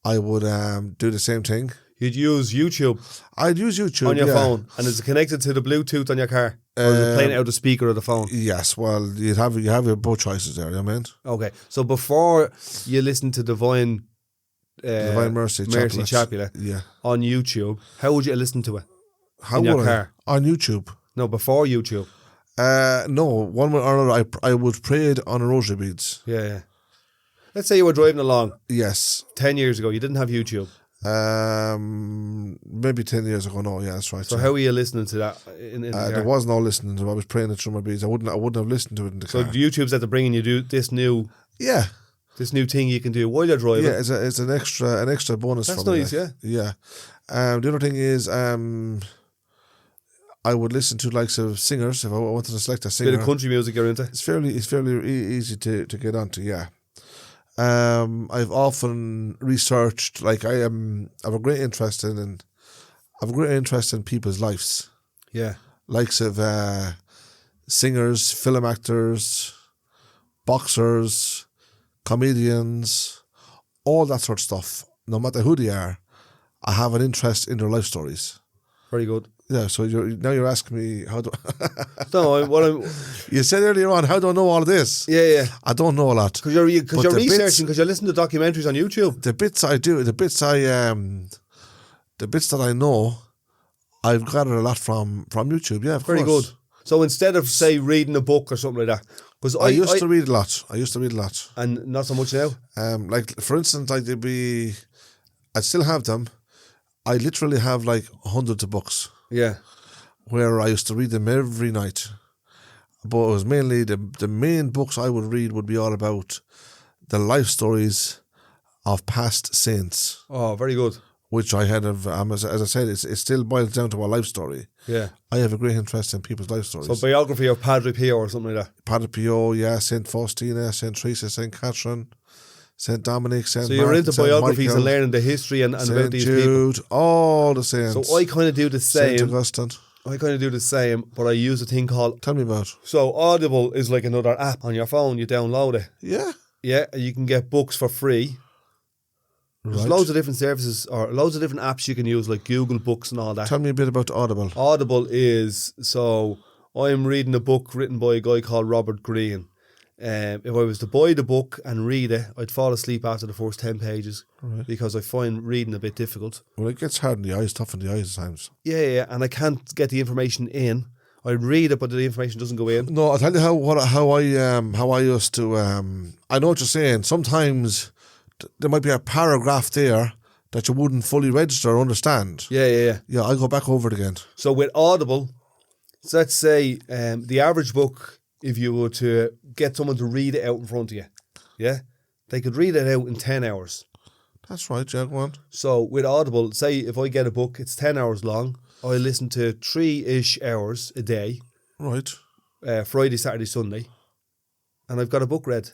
I would do the same thing. You'd use YouTube. I'd use YouTube on your phone, and is it connected to the Bluetooth on your car, or is it playing it out the speaker of the phone? Yes, well, you have your both choices there. You know what I mean? Okay, so before you listen to Divine Divine Mercy Chapel Yeah. on YouTube, how would you listen to it? How in your would I? car? On YouTube. No, before YouTube. No, one way or another, I would pray it on a rosary beads. Yeah. Let's say you were driving along Yes. 10 years ago. You didn't have YouTube. Maybe 10 years ago. No, yeah, that's right. So how were you listening to that in the car? There was no listening to it. I was praying it through my beads. I wouldn't have listened to it in the So car. YouTube's at the bringing you this new thing you can do while you're driving. Yeah, it's an extra bonus. That's for me. nice. Yeah. The other thing is, I would listen to likes of singers if I wanted to select a singer. Bit of country music you're into. It's fairly easy to get onto. Yeah. I've often researched. Like I have a great interest in people's lives. Yeah. Likes of singers, film actors, boxers, comedians, all that sort of stuff. No matter who they are, I have an interest in their life stories. Very good. Yeah, so you're asking me how do you said earlier on, how do I know all of this? Yeah. I don't know a lot. Because you're researching, because you're listening to documentaries on YouTube. The bits I do, the bits that I know, I've gathered a lot from YouTube. Yeah, of course. Very good. So instead of, say, reading a book or something like that, because I used to read a lot. And not so much now? Like, for instance, I still have them. I literally have like hundreds of books. Yeah. Where I used to read them every night. But it was mainly the main books I would read would be all about the life stories of past saints. Oh, very good. Which I had, as I said, it still boils down to a life story. Yeah. I have a great interest in people's life stories. So biography of Padre Pio or something like that. Padre Pio, yeah, Saint Faustina, Saint Teresa, Saint Catherine, Saint Dominic, Saint So you're Martin, into Saint biographies Michael, and learning the history and about these Jude, people. all the saints. So I kind of do the same. Saint Augustine. I kind of do the same, but I use a thing called... Tell me about it. So Audible is like another app on your phone. You download it. Yeah. Yeah, and you can get books for free. There's Right. loads of different services or loads of different apps you can use, like Google Books and all that. Tell me a bit about Audible. Audible is, so I'm reading a book written by a guy called Robert Greene. If I was to buy the book and read it, I'd fall asleep after the first 10 pages because I find reading a bit difficult. Well, it gets hard in the eyes, tough in the eyes at times. Yeah, and I can't get the information in. I read it, but the information doesn't go in. No, I'll tell you how I used to. I know what you're saying. Sometimes there might be a paragraph there that you wouldn't fully register or understand. Yeah. Yeah, I go back over it again. So with Audible, so let's say the average book, if you were to get someone to read it out in front of you, yeah, they could read it out in 10 hours. That's right, yeah, go on. So with Audible, say if I get a book, it's 10 hours long, I listen to 3-ish hours a day. Right. Friday, Saturday, Sunday. And I've got a book read.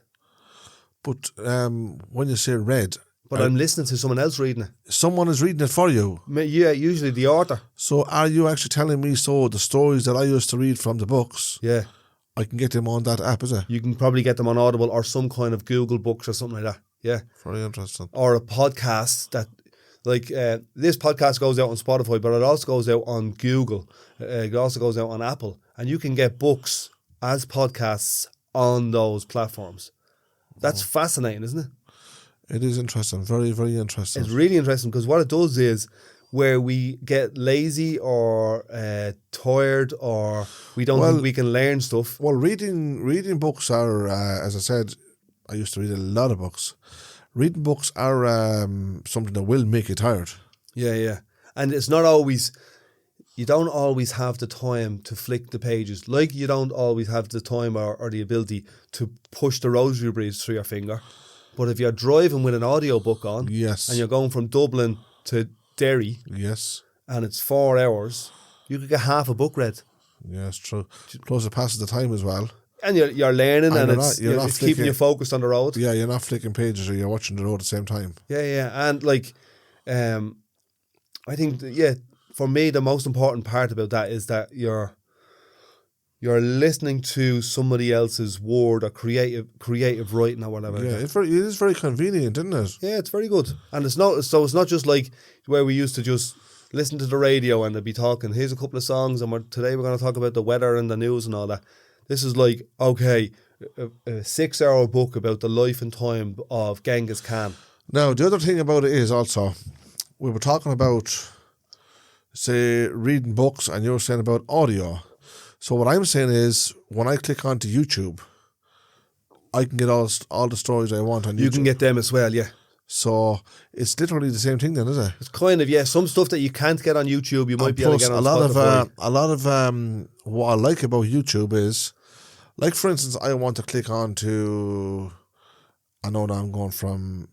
But when you say read... But I'm listening to someone else reading it. Someone is reading it for you? Yeah, usually the author. So are you actually telling me the stories that I used to read from the books... Yeah. I can get them on that app, is it? You can probably get them on Audible or some kind of Google Books or something like that. Yeah. Very interesting. Or a podcast that, like, this podcast goes out on Spotify, but it also goes out on Google. It also goes out on Apple. And you can get books as podcasts on those platforms. That's fascinating, isn't it? It is interesting. Very, very interesting. It's really interesting because what it does is where we get lazy or tired or we don't think we can learn stuff. Well, reading books are, as I said, I used to read a lot of books. Reading books are something that will make you tired. Yeah. And it's not always, you don't always have the time to flick the pages. Like you don't always have the time or the ability to push the rosary beads through your finger. But if you're driving with an audiobook on, yes, and you're going from Dublin to Derry, yes, and it's 4 hours, you could get half a book read. Yeah, it's true. Plus it passes the time as well. And you're learning and you're it's keeping you focused on the road. Yeah, you're not flicking pages or you're watching the road at the same time. Yeah. And like, I think, for me, the most important part about that is that you're listening to somebody else's word or creative writing or whatever. Yeah, it is very convenient, isn't it? Yeah, it's very good. And it's not just like where we used to just listen to the radio and they'd be talking, here's a couple of songs and today we're going to talk about the weather and the news and all that. This is like, okay, a 6-hour book about the life and time of Genghis Khan. Now, the other thing about it is also, we were talking about, say, reading books, and you were saying about audio. So what I'm saying is, when I click onto YouTube, I can get all the stories I want on YouTube. You can get them as well, yeah. So it's literally the same thing then, is it? It's kind of, yeah, some stuff that you can't get on YouTube, you might be able to get on Spotify. A lot of what I like about YouTube is, like for instance, I want to click on to, I know now I'm going from,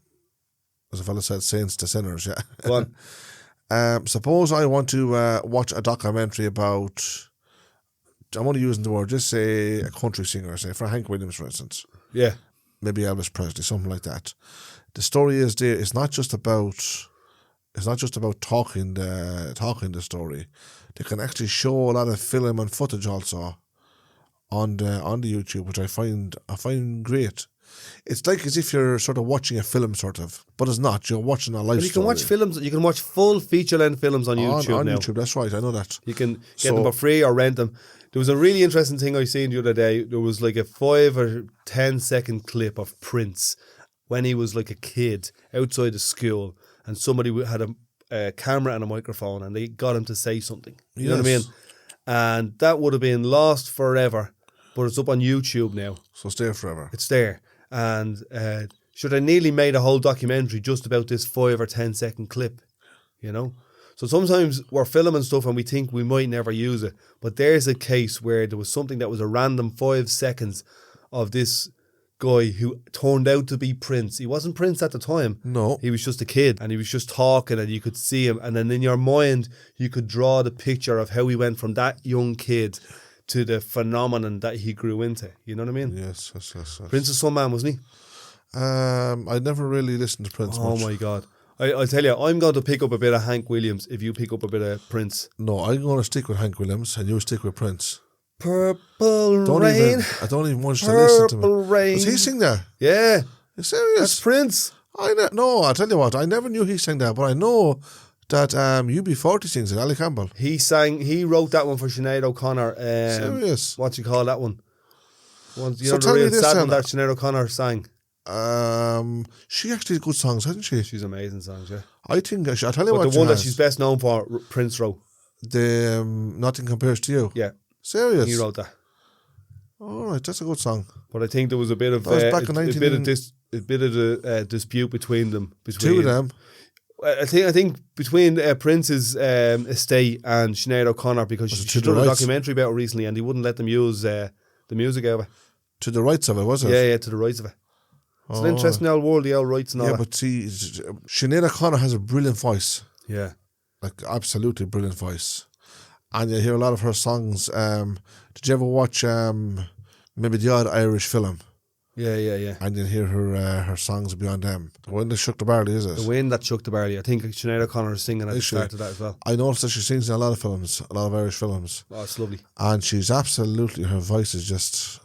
as a fellow said, saints to sinners, yeah. Go on. Suppose I want to watch a documentary about, I'm only using the word, just say a country singer, say for Hank Williams, for instance. Yeah. Maybe Elvis Presley, something like that. The story is there. It's not just about talking the story. They can actually show a lot of film and footage also on the YouTube, which I find great. It's like as if you're sort of watching a film, sort of, but it's not. You're watching a life story. You can watch films. You can watch full feature-length films on YouTube now. On YouTube, that's right. I know that. You can get them for free or rent them. There was a really interesting thing I seen the other day. There was like a 5 or 10 second clip of Prince when he was like a kid outside of school, and somebody had a camera and a microphone, and they got him to say something. You know what I mean? And that would have been lost forever, but it's up on YouTube now. So it's there forever. It's there. And should I nearly made a whole documentary just about this 5 or 10 second clip, you know? So sometimes we're filming stuff and we think we might never use it, but there's a case where there was something that was a random 5 seconds of this guy who turned out to be Prince. He wasn't Prince at the time. No. He was just a kid, and he was just talking, and you could see him, and then in your mind you could draw the picture of how he went from that young kid to the phenomenon that he grew into. You know what I mean? Yes. Prince is some man, wasn't he? I never really listened to Prince much. Oh my God. I tell you, I'm going to pick up a bit of Hank Williams if you pick up a bit of Prince. No, I'm going to stick with Hank Williams and you stick with Prince. Purple Rain. I don't even want you to listen to me. Purple Rain. Does he sing that? Yeah. You're serious? That's Prince. No, I'll tell you what, I never knew he sang that, but I know that UB40 sings it, Ali Campbell. He wrote that one for Sinead O'Connor. Serious? What you call that one? You know So the tell me real this sad then. one that Sinead O'Connor sang? She actually has good songs, hasn't she? She's amazing songs, yeah. I think, I'll tell you But what the one she that has. she's best known for, Prince wrote. The Nothing Compares to You. Yeah. Serious? He wrote that. All right, that's a good song. But I think there was a bit of That was back in a bit of the dispute between them. Two of them. I think between Prince's estate and Sinead O'Connor, because she done a documentary about it recently, and he wouldn't let them use the music of it. To the rights of it, was it? Yeah, to the rights of it. It's an interesting old world, the old rights and all that. Yeah, but see, Sinead O'Connor has a brilliant voice. Yeah. Like, absolutely brilliant voice. And you hear a lot of her songs. Did you ever watch maybe the odd Irish film? Yeah. And you hear her songs beyond them. The Wind That Shook the Barley, is it? The Wind That Shook the Barley. I think Sinead O'Connor is singing at the start of that as well. I noticed that she sings in a lot of films, a lot of Irish films. Oh, it's lovely. And she's absolutely, her voice is just,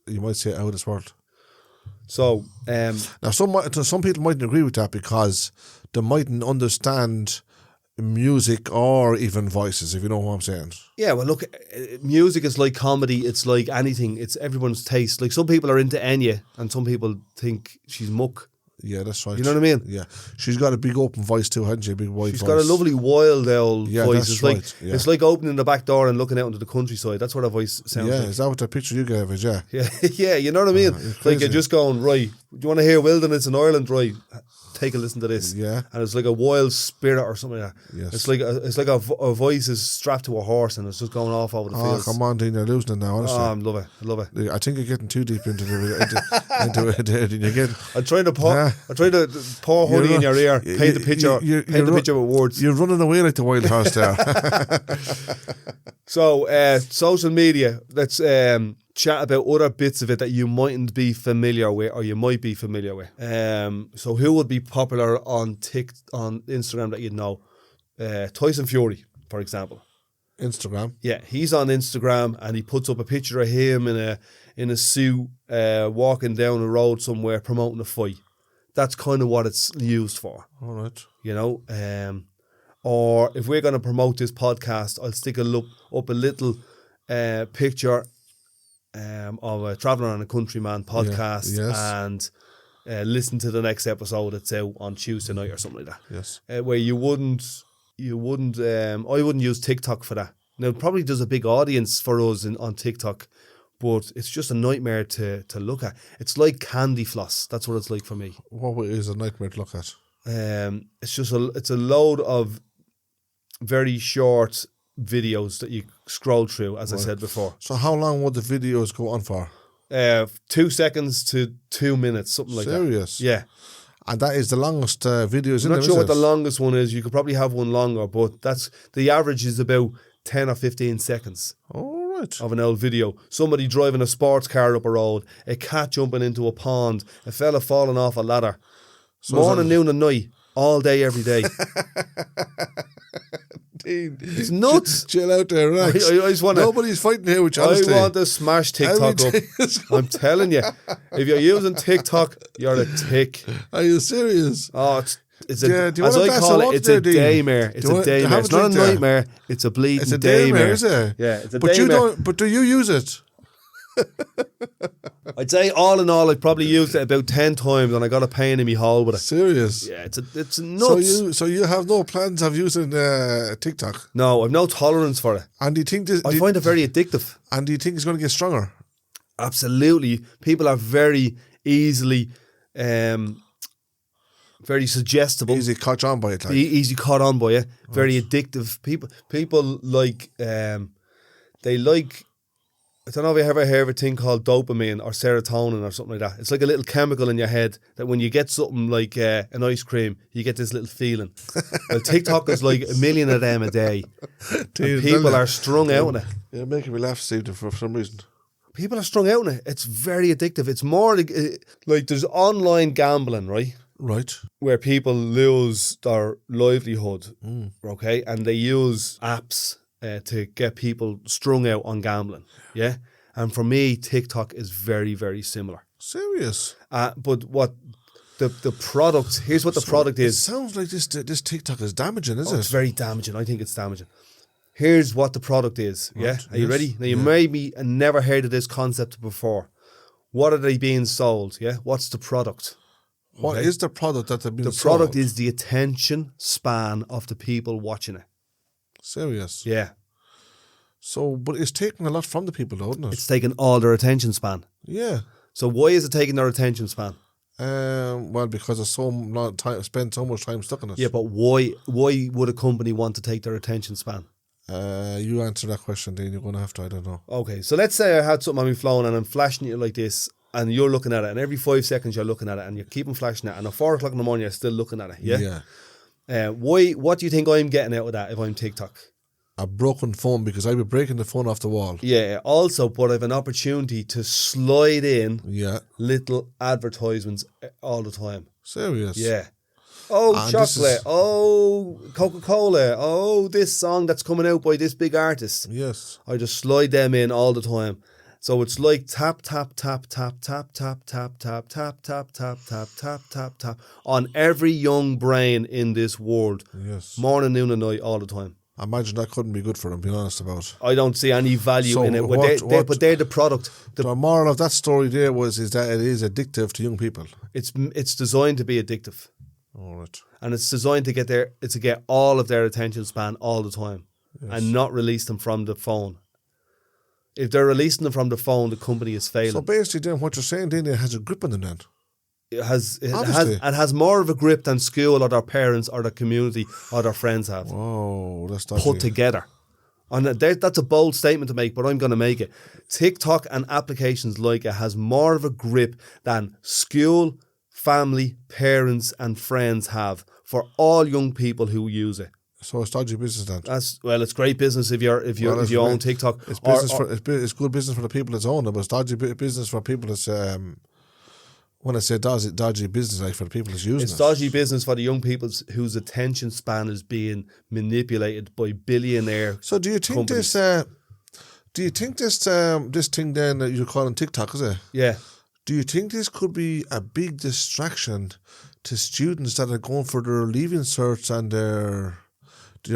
you might say, out of this world. So, now some people mightn't agree with that because they mightn't understand music or even voices, if you know what I'm saying. Yeah, well, look, music is like comedy. It's like anything. It's everyone's taste. Like, some people are into Enya and some people think she's muck. Yeah, that's right. You know what I mean? Yeah. She's got a big open voice too, hasn't she? A big wide voice. She's got a lovely wild old voice. That's it's right. It's like opening the back door and looking out into the countryside. That's what her voice sounds like. Yeah, is that what that picture you gave us? Yeah. Yeah, you know what I mean? Like, you're just going, right, do you want to hear Wilderness in Ireland? Right, take a listen to this. Yeah. And it's like a wild spirit or something like that. Yes. It's like a voice is strapped to a horse and it's just going off over the fields. Oh, come on, Dean, you're losing it now, honestly. I love it. I think you're getting too deep into it. You're getting... I'm trying to pour honey in your ear, paint the picture with words. You're running away like the wild horse there. So, social media, let's chat about other bits of it that you mightn't be familiar with or you might be familiar with. So who would be popular on Instagram that you'd know? Tyson Fury, for example. Instagram? Yeah, he's on Instagram and he puts up a picture of him in a suit walking down a road somewhere promoting a fight. That's kind of what it's used for. All right. You know? Or if we're going to promote this podcast, I'll stick up a little picture of a Traveller and a Countryman podcast, yes. and listen to the next episode that's out on Tuesday night or something like that. Yes. Where you wouldn't. I wouldn't use TikTok for that. Now, it probably does a big audience for us on TikTok, but it's just a nightmare to look at. It's like candy floss. That's what it's like for me. What is a nightmare to look at? It's just it's a load of very short videos that you scroll through, as I said before. So how long would the videos go on for? 2 seconds to 2 minutes, something like that. Serious? Yeah. And that is the longest videos I'm in not sure what the longest one is. You could probably have one longer, but that's the average is about 10 or 15 seconds. All right. Of an old video. Somebody driving a sports car up a road, a cat jumping into a pond, a fella falling off a ladder. So morning, noon and night, all day, every day. Dean, it's nuts. Chill out there, relax. I just wanna, Nobody's fighting here with you, honestly. I want to smash TikTok up. I'm telling you. If you're using TikTok, you're a tick. Are you serious? Oh, it's a, yeah, as I call it, it's a daymare. It's a daymare. It's not a nightmare. It's a bleeding daymare. Is it? Yeah, it's a but daymare. But do you use it? I'd say all in all, I've probably used it about 10 times, and I got a pain in my hole with it. Serious? Yeah, it's nuts. So you have no plans of using TikTok? No, I've no tolerance for it. And do you think I find it very addictive. And do you think it's going to get stronger? Absolutely. People are very easily, very suggestible. Easy caught on by it. Like. Easy caught on by it. Very addictive. People like, they like. I don't know if you ever heard of a thing called dopamine or serotonin or something like that. It's like a little chemical in your head that when you get something like an ice cream, you get this little feeling. Well, TikTok is like 1 million of them a day. Dude, people are strung out on it. You're making me laugh, Steve, for some reason. People are strung out on it. It's very addictive. It's more like there's online gambling, right? Right. Where people lose their livelihood, okay? And they use apps to get people strung out on gambling. Yeah. And for me, TikTok is very, very similar. Serious? But what the product, here's what the product is. It sounds like this TikTok is damaging, is it? It's very damaging. I think it's damaging. Here's what the product is. Right. Yeah. Are you ready? Now, you maybe never heard of this concept before. What are they being sold? Yeah. What's the product? What is the product that they're being sold? The product is the attention span of the people watching it. Serious? Yeah. So, but it's taking a lot from the people, though, isn't it? It's taking all their attention span. Yeah. So why is it taking their attention span? Well, because there's spent so much time stuck in it. Yeah, but why would a company want to take their attention span? You answer that question, Dean. You're going to have to, I don't know. Okay, so let's say I had something on my phone and I'm flashing it like this, and you're looking at it, and every 5 seconds you're looking at it, and you're keeping flashing it, and at 4 o'clock in the morning you're still looking at it. Yeah. Yeah. What do you think I'm getting out of that if I'm TikTok? A broken phone, because I'd be breaking the phone off the wall. Yeah, also, but I have an opportunity to slide in little advertisements all the time. Serious? Yeah. Oh, chocolate. Oh, Coca-Cola. Oh, this song that's coming out by this big artist. Yes. I just slide them in all the time. So it's like tap, tap, tap, tap, tap, tap, tap, tap, tap, tap, tap, tap, tap, tap, tap on every young brain in this world. Yes. Morning, noon and night, all the time. I imagine that couldn't be good for them, being honest about. I don't see any value in it. But they're the product. The moral of that story there is that it is addictive to young people. It's designed to be addictive. All right. And it's designed to get all of their attention span all the time, and not release them from the phone. If they're releasing them from the phone, the company is failing. So basically, then what you're saying, then it has a grip on them then. It has more of a grip than school or their parents or their community or their friends have. Whoa, that's dodgy. Put together. And that's a bold statement to make, but I'm going to make it. TikTok and applications like it has more of a grip than school, family, parents and friends have for all young people who use it. So it's dodgy business then. It's great business if you own TikTok. It's business it's good business for the people that's own it, but it's dodgy business for people that's when I say dodgy business, like for the people that's using it. It's dodgy business for the young people whose attention span is being manipulated by billionaire. So do you think companies. This thing then that you're calling TikTok, is it? Yeah. Do you think this could be a big distraction to students that are going for their leaving certs and their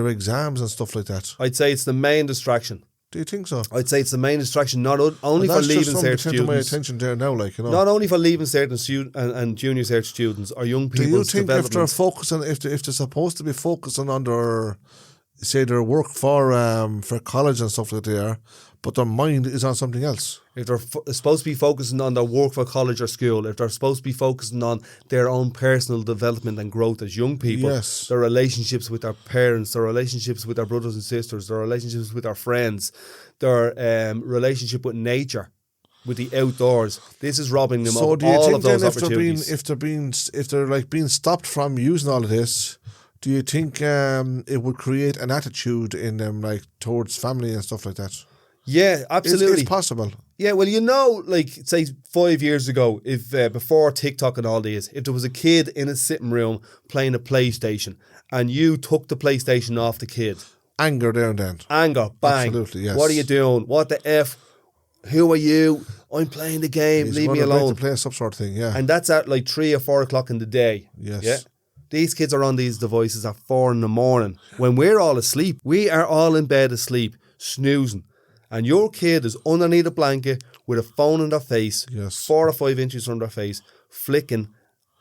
exams and stuff like that? I'd say it's the main distraction. Do you think so? I'd say it's the main distraction, not only And for that's leaving just something cert to my students. attention there now, like, you know. Not only for leaving cert and junior cert students or young Do you people's think if they're development. focusing, if they're supposed to be focusing on their, say, their work for college and stuff like they are, but their mind is on something else? If they're supposed to be focusing on their work for college or school, if they're supposed to be focusing on their own personal development and growth as young people, Yes. their relationships with their parents, their relationships with their brothers and sisters, their relationships with their friends, their relationship with nature, with the outdoors, this is robbing them So of do you all think of those then opportunities. if they're like being stopped from using all of this, do you think it would create an attitude in them like towards family and stuff like that? Yeah, absolutely. It's possible. Yeah, well, you know, like, say 5 years ago, if before TikTok and all these, if there was a kid in a sitting room playing a PlayStation and you took the PlayStation off the kid, Anger there and then. anger, bang. Absolutely, yes. What are you doing? What the F? Who are you? I'm playing the game. He's Leave me gonna break alone. the play some sort of thing, yeah. And that's at like 3 or 4 o'clock in the day. Yes. Yeah. These kids are on these devices at 4 in the morning. When we're all asleep, we are all in bed asleep, snoozing. And your kid is underneath a blanket with a phone in their face, Yes. 4 or 5 inches from their face, flicking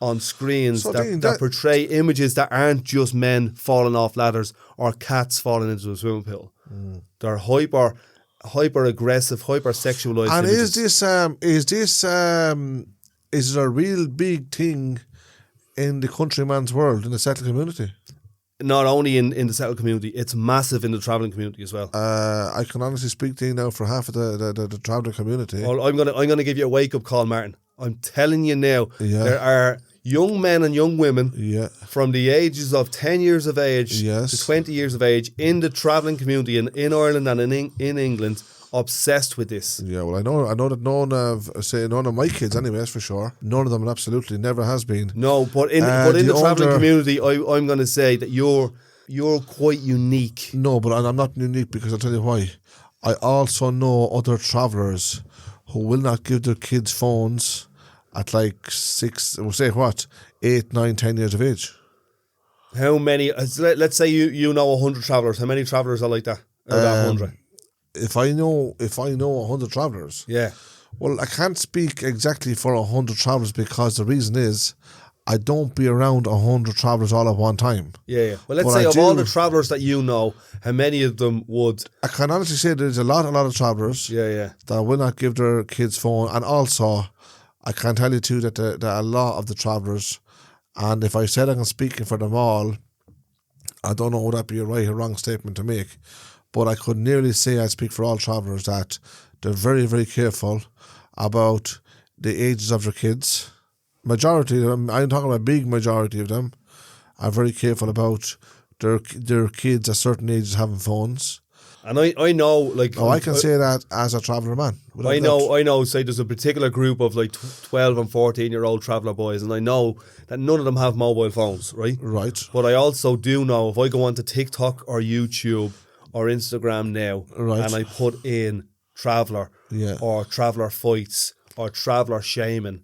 on screens So that, Dean, that that- portray images that aren't just men falling off ladders or cats falling into a swimming pool. They're hyper aggressive, hyper sexualized. And images. is it a real big thing in the countryman's world, in the settled community? Not only in the settled community, it's massive in the travelling community as well. I can honestly speak to you now for half of the travelling community. Well, I'm gonna give you a wake up call, Martin. I'm telling you now, Yeah. there are young men and young women Yeah. from the ages of 10 years of age Yes. to 20 years of age in the travelling community in Ireland and in England, obsessed with this. Yeah, well, I know that none of my kids, anyways, for sure. None of them absolutely never has been. No, but in The the travelling older- community, I'm going to say that you're quite unique. No, but I'm not unique because I'll tell you why. I also know other travellers who will not give their kids phones at like 6, we'll say what, 8, 9, 10 years of age. How many? Let's say you know 100 travellers. How many travellers are like that? Out of that 100. If I know 100 travellers, Yeah. well, I can't speak exactly for 100 travellers because the reason is I don't be around 100 travellers all at one time. Yeah. Well, let's But say I of all do- the travellers that you know, how many of them would? I can honestly say there's a lot of travellers Yeah. that will not give their kids phone, and also I can tell you too that a lot of the travellers, and if I said I'm speaking for them all, I don't know would that be a right or wrong statement to make, but I could nearly say I speak for all travellers that they're very, very careful about the ages of their kids. Majority of them, I'm talking about a big majority of them, are very careful about their kids at certain ages having phones. And I know, like, Oh, I can say that as a traveller man. without I doubt. know. Say there's a particular group of like 12 and 14-year-old traveller boys, and I know that none of them have mobile phones, right? Right. But I also do know if I go onto TikTok or YouTube or Instagram now, Right. and I put in traveller, Yeah. or traveller fights or traveller shaming,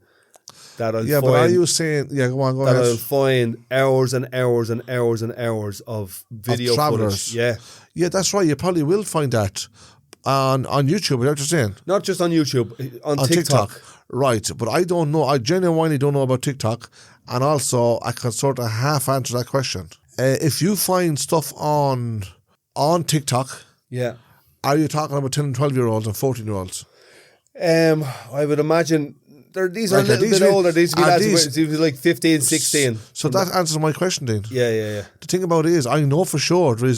that I'll Yeah, find, but are you saying... Yeah, go on, go that I'll ahead. find hours and hours and hours and hours of video travellers. footage. Yeah. Yeah, that's right. You probably will find that on YouTube, without you saying. Not just on YouTube, on On TikTok. Right, but I don't know. I genuinely don't know about TikTok, and also I can sort of half answer that question. If you find stuff on TikTok, Yeah. are you talking about 10 and 12-year-olds and 14-year-olds? I would imagine these are Like, a little these bit be- older. These would be are lads these- who were like 15, 16. So that answers my question, Dean. Yeah. The thing about it is, I know for sure there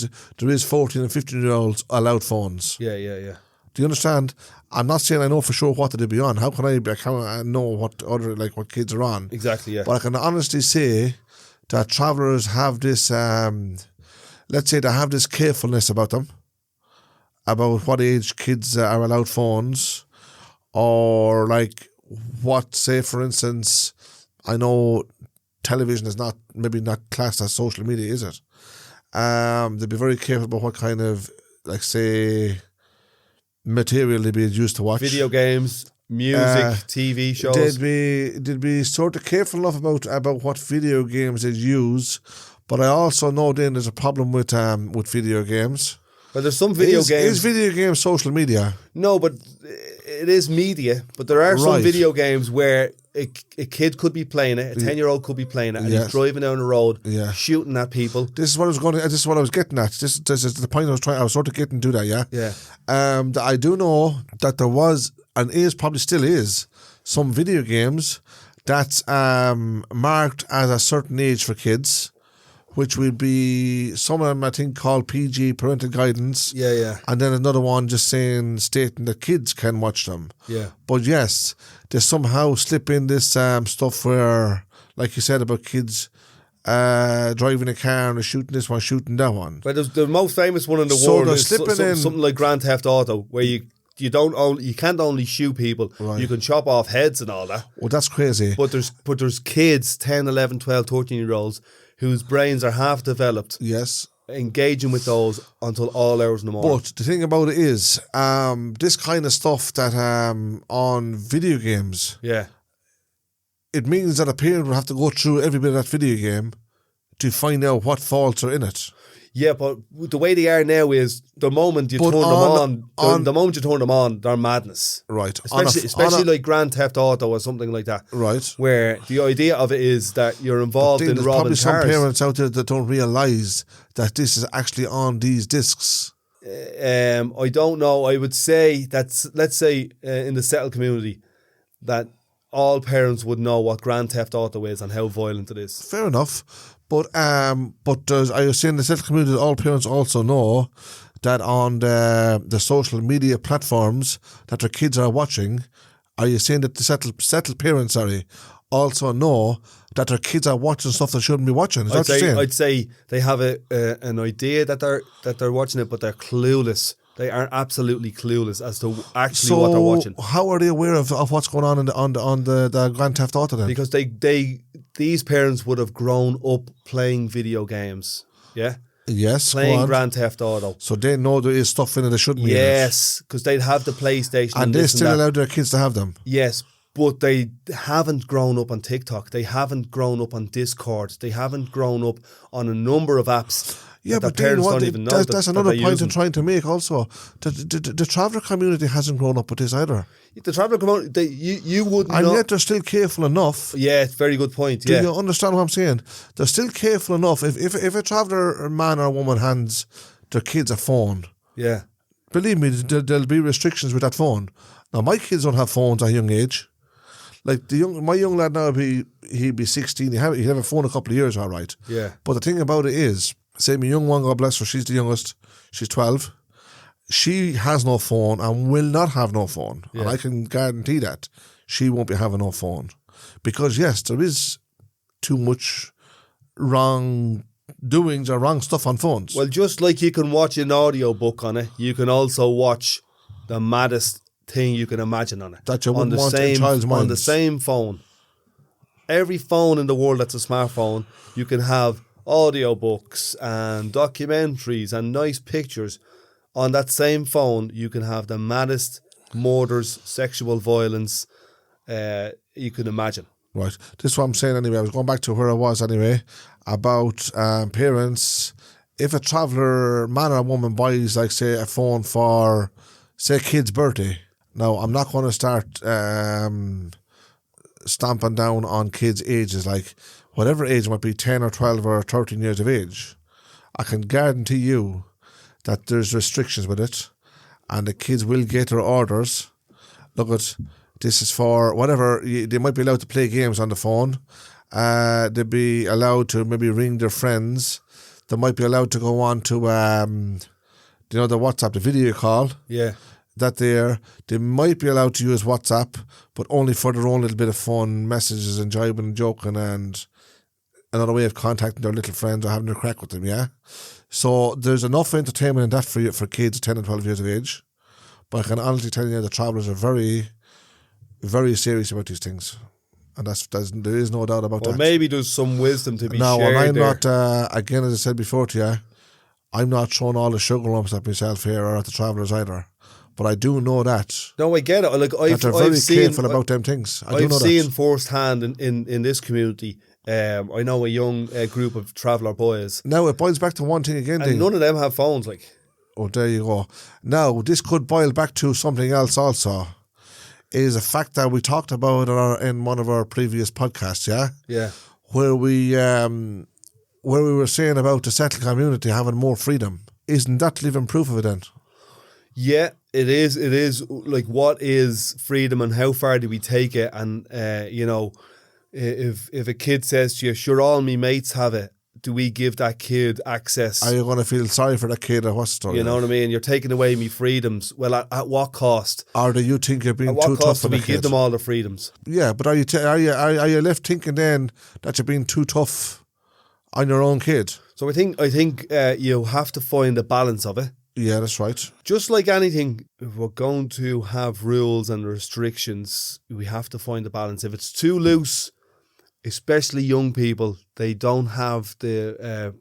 is 14 and 15-year-olds allowed phones. Yeah. Do you understand? I'm not saying I know for sure what they be on. How can I know what other what kids are on? Exactly, yeah. But I can honestly say that travellers have this, let's say they have this carefulness about them, about what age kids are allowed phones, or like what, say for instance, I know television is maybe not classed as social media, is it? They'd be very careful about what kind of, like, say, material they'd be used to watch. Video games, music, TV shows. They'd be sort of careful enough about what video games they use, but I also know then there's a problem with video games. But there's some video games. Is video games social media? No, but it is media. But there are some video games where a kid could be playing it, a 10-year-old could be playing it, and he's driving down the road, shooting at people. This is what I was going. This is what I was getting at. This is the point I was trying. I was sort of getting to that. Yeah. I do know that there was and probably still is some video games that's marked as a certain age for kids, which would be some of them I think called PG, parental guidance. Yeah. And then another one just stating that kids can watch them. Yeah. But yes, they somehow slip in this stuff where, like you said about kids driving a car and shooting this one, shooting that one. But the most famous one in the world is something like Grand Theft Auto, where you can't only shoot people, you can chop off heads and all that. Well, that's crazy. But there's kids, 10, 11, 12, 13-year-olds, whose brains are half developed. Yes. Engaging with those until all hours in the morning. But the thing about it is, this kind of stuff that on video games, it means that a parent will have to go through every bit of that video game to find out what faults are in it. Yeah, but the way they are now is the moment you turn them on, they're madness. Right. Especially like Grand Theft Auto or something like that. Right. Where the idea of it is that you're involved in robbing cars. There's probably some parents out there that don't realise that this is actually on these discs. I don't know. I would say let's say in the settled community that all parents would know what Grand Theft Auto is and how violent it is. Fair enough. But I was saying the settled community, all parents also know that on the social media platforms that their kids are watching, are you saying that the settled parents, also know that their kids are watching stuff they shouldn't be watching? Is that what you're saying? I'd say they have an idea that they're watching it, but they're clueless. They are absolutely clueless as to actually what they're watching. So how are they aware of what's going on on the Grand Theft Auto then? Because these parents would have grown up playing video games. Yeah? Yes. Playing Grand Theft Auto. So they know there is stuff in it that shouldn't be in it. Yes, because they'd have the PlayStation. And they still allow their kids to have them. Yes, but they haven't grown up on TikTok. They haven't grown up on Discord. They haven't grown up on a number of apps. Yeah, but Dean, that's another point I'm trying to make also. The traveller community hasn't grown up with this either. The traveller community, you wouldn't know. And yet they're still careful enough. Yeah, it's a very good point. Do you understand what I'm saying? They're still careful enough. If a traveller man or woman hands their kids a phone, believe me, there'll be restrictions with that phone. Now, my kids don't have phones at a young age. Like my young lad now, he'd be 16. He'd have a phone a couple of years, all right. Yeah. But the thing about it is, say my young one, God bless her, she's the youngest. She's 12. She has no phone and will not have no phone. Yeah. And I can guarantee that she won't be having no phone. Because yes, there is too much wrong doings or wrong stuff on phones. Well, just like you can watch an audio book on it, you can also watch the maddest thing you can imagine on it. That you wouldn't want in child's minds. On the same phone. Every phone in the world that's a smartphone, you can have audiobooks and documentaries and nice pictures. On that same phone, you can have the maddest murders, sexual violence you can imagine. Right. This is what I'm saying anyway. I was going back to where I was anyway, about parents. If a traveller, man or woman, buys, like, say, a phone for, say, a kid's birthday. Now, I'm not going to start stamping down on kids' ages, like, whatever age might be, 10 or 12 or 13 years of age. I can guarantee you that there's restrictions with it and the kids will get their orders. Look at, this is for whatever, they might be allowed to play games on the phone. They'd be allowed to maybe ring their friends. They might be allowed to go on to, the WhatsApp, the video call. Yeah. They might be allowed to use WhatsApp, but only for their own little bit of fun, messages and jibing and joking and another way of contacting their little friends or having a crack with them, yeah? So there's enough entertainment in that for kids 10 and 12 years of age. But I can honestly tell you the travellers are very, very serious about these things. And there is no doubt about that. Well, maybe there's some wisdom to be shared and I'm there. not, again, as I said before to you, I'm not throwing all the sugar lumps at myself here or at the travellers either. But I do know that. No, I get it. Like, they're very careful about them things. I've seen firsthand in this community. I know a young group of traveller boys. Now, it boils back to one thing again, and none of them have phones, like. Oh, there you go. Now, this could boil back to something else also, is a fact that we talked about in one of our previous podcasts, yeah? Yeah. Where we were saying about the settled community having more freedom. Isn't that living proof of it then? Yeah, it is. It is like, what is freedom and how far do we take it? And, if a kid says to you, sure, all me mates have it, do we give that kid access? Are you going to feel sorry for that kid or what's the story? You know what I mean? You're taking away me freedoms. Well, at what cost? Or do you think you're being At what too tough cost for do we the give kid? them all the freedoms? Yeah, but are you left thinking then that you're being too tough on your own kid? So I think you have to find a balance of it. Yeah, that's right. Just like anything, if we're going to have rules and restrictions, we have to find a balance. If it's too loose, especially young people, they don't have the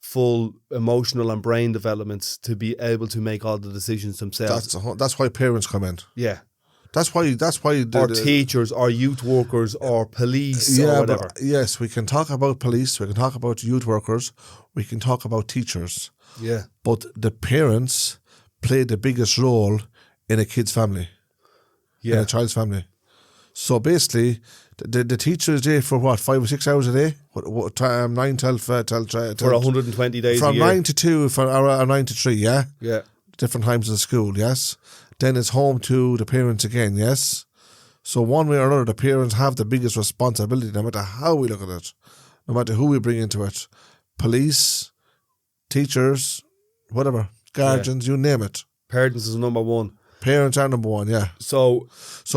full emotional and brain developments to be able to make all the decisions themselves. That's why parents come in. Yeah. That's why Or teachers, or youth workers, or police, or whatever. But yes, we can talk about police, we can talk about youth workers, we can talk about teachers. Yeah. But the parents play the biggest role in a kid's family, in a child's family. So basically, the teacher is there for what, 5 or 6 hours a day? What time? 9 till For 120 days from a year. 9 to 2 or 9 to 3, yeah? Yeah. Different times of the school, yes? Then it's home to the parents again, yes? So one way or another, the parents have the biggest responsibility, no matter how we look at it, no matter who we bring into it. Police, teachers, whatever, guardians, you name it. Parents is number one. Parents are number one, yeah. So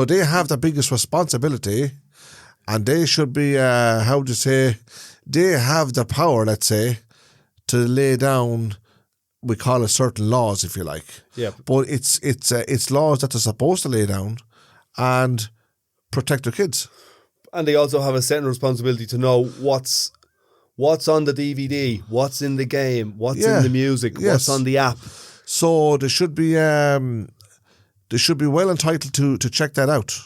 they have the biggest responsibility, and they should be, they have the power, let's say, to lay down, we call it certain laws, if you like. Yeah. But it's laws that they're supposed to lay down and protect their kids. And they also have a certain responsibility to know what's on the DVD, what's in the game, what's in the music, what's on the app. So they should be well entitled to check that out.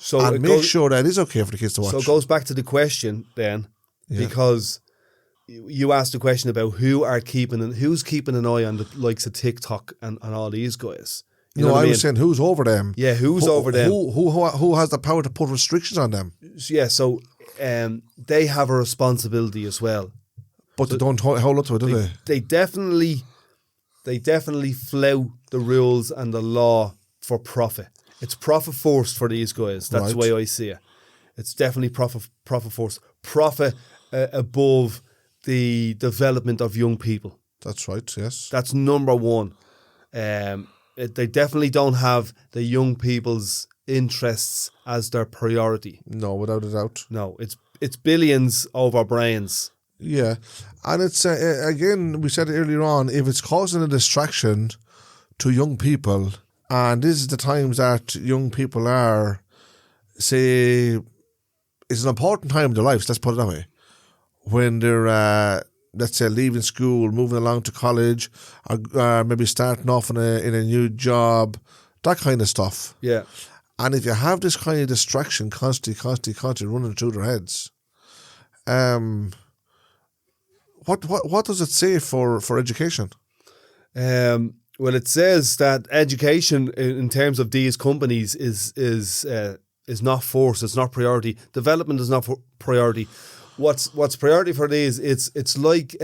So and make sure that it is okay for the kids to watch. So it goes back to the question then, because you asked the question about who's keeping an eye on the likes of TikTok and all these guys. You know what I mean? was saying who's over them. Yeah, who's over them? Who has the power to put restrictions on them? Yeah, so they have a responsibility as well. But they don't hold up to it, do they? They definitely flout the rules and the law for profit. It's profit forced for these guys. That's the way I see it. It's definitely profit forced. Profit above the development of young people. That's right, yes. That's number one. They definitely don't have the young people's interests as their priority. No, without a doubt. No, it's billions over brains. Yeah, and it's, again, we said it earlier on, if it's causing a distraction to young people, and this is the times that young people are, say, it's an important time in their lives, let's put it that way, when they're, let's say, leaving school, moving along to college, or maybe starting off in a new job, that kind of stuff. Yeah. And if you have this kind of distraction constantly running through their heads, what does it say for education? Well, it says that education in terms of these companies is not forced. It's not priority. Development is not priority. What's priority for these? It's like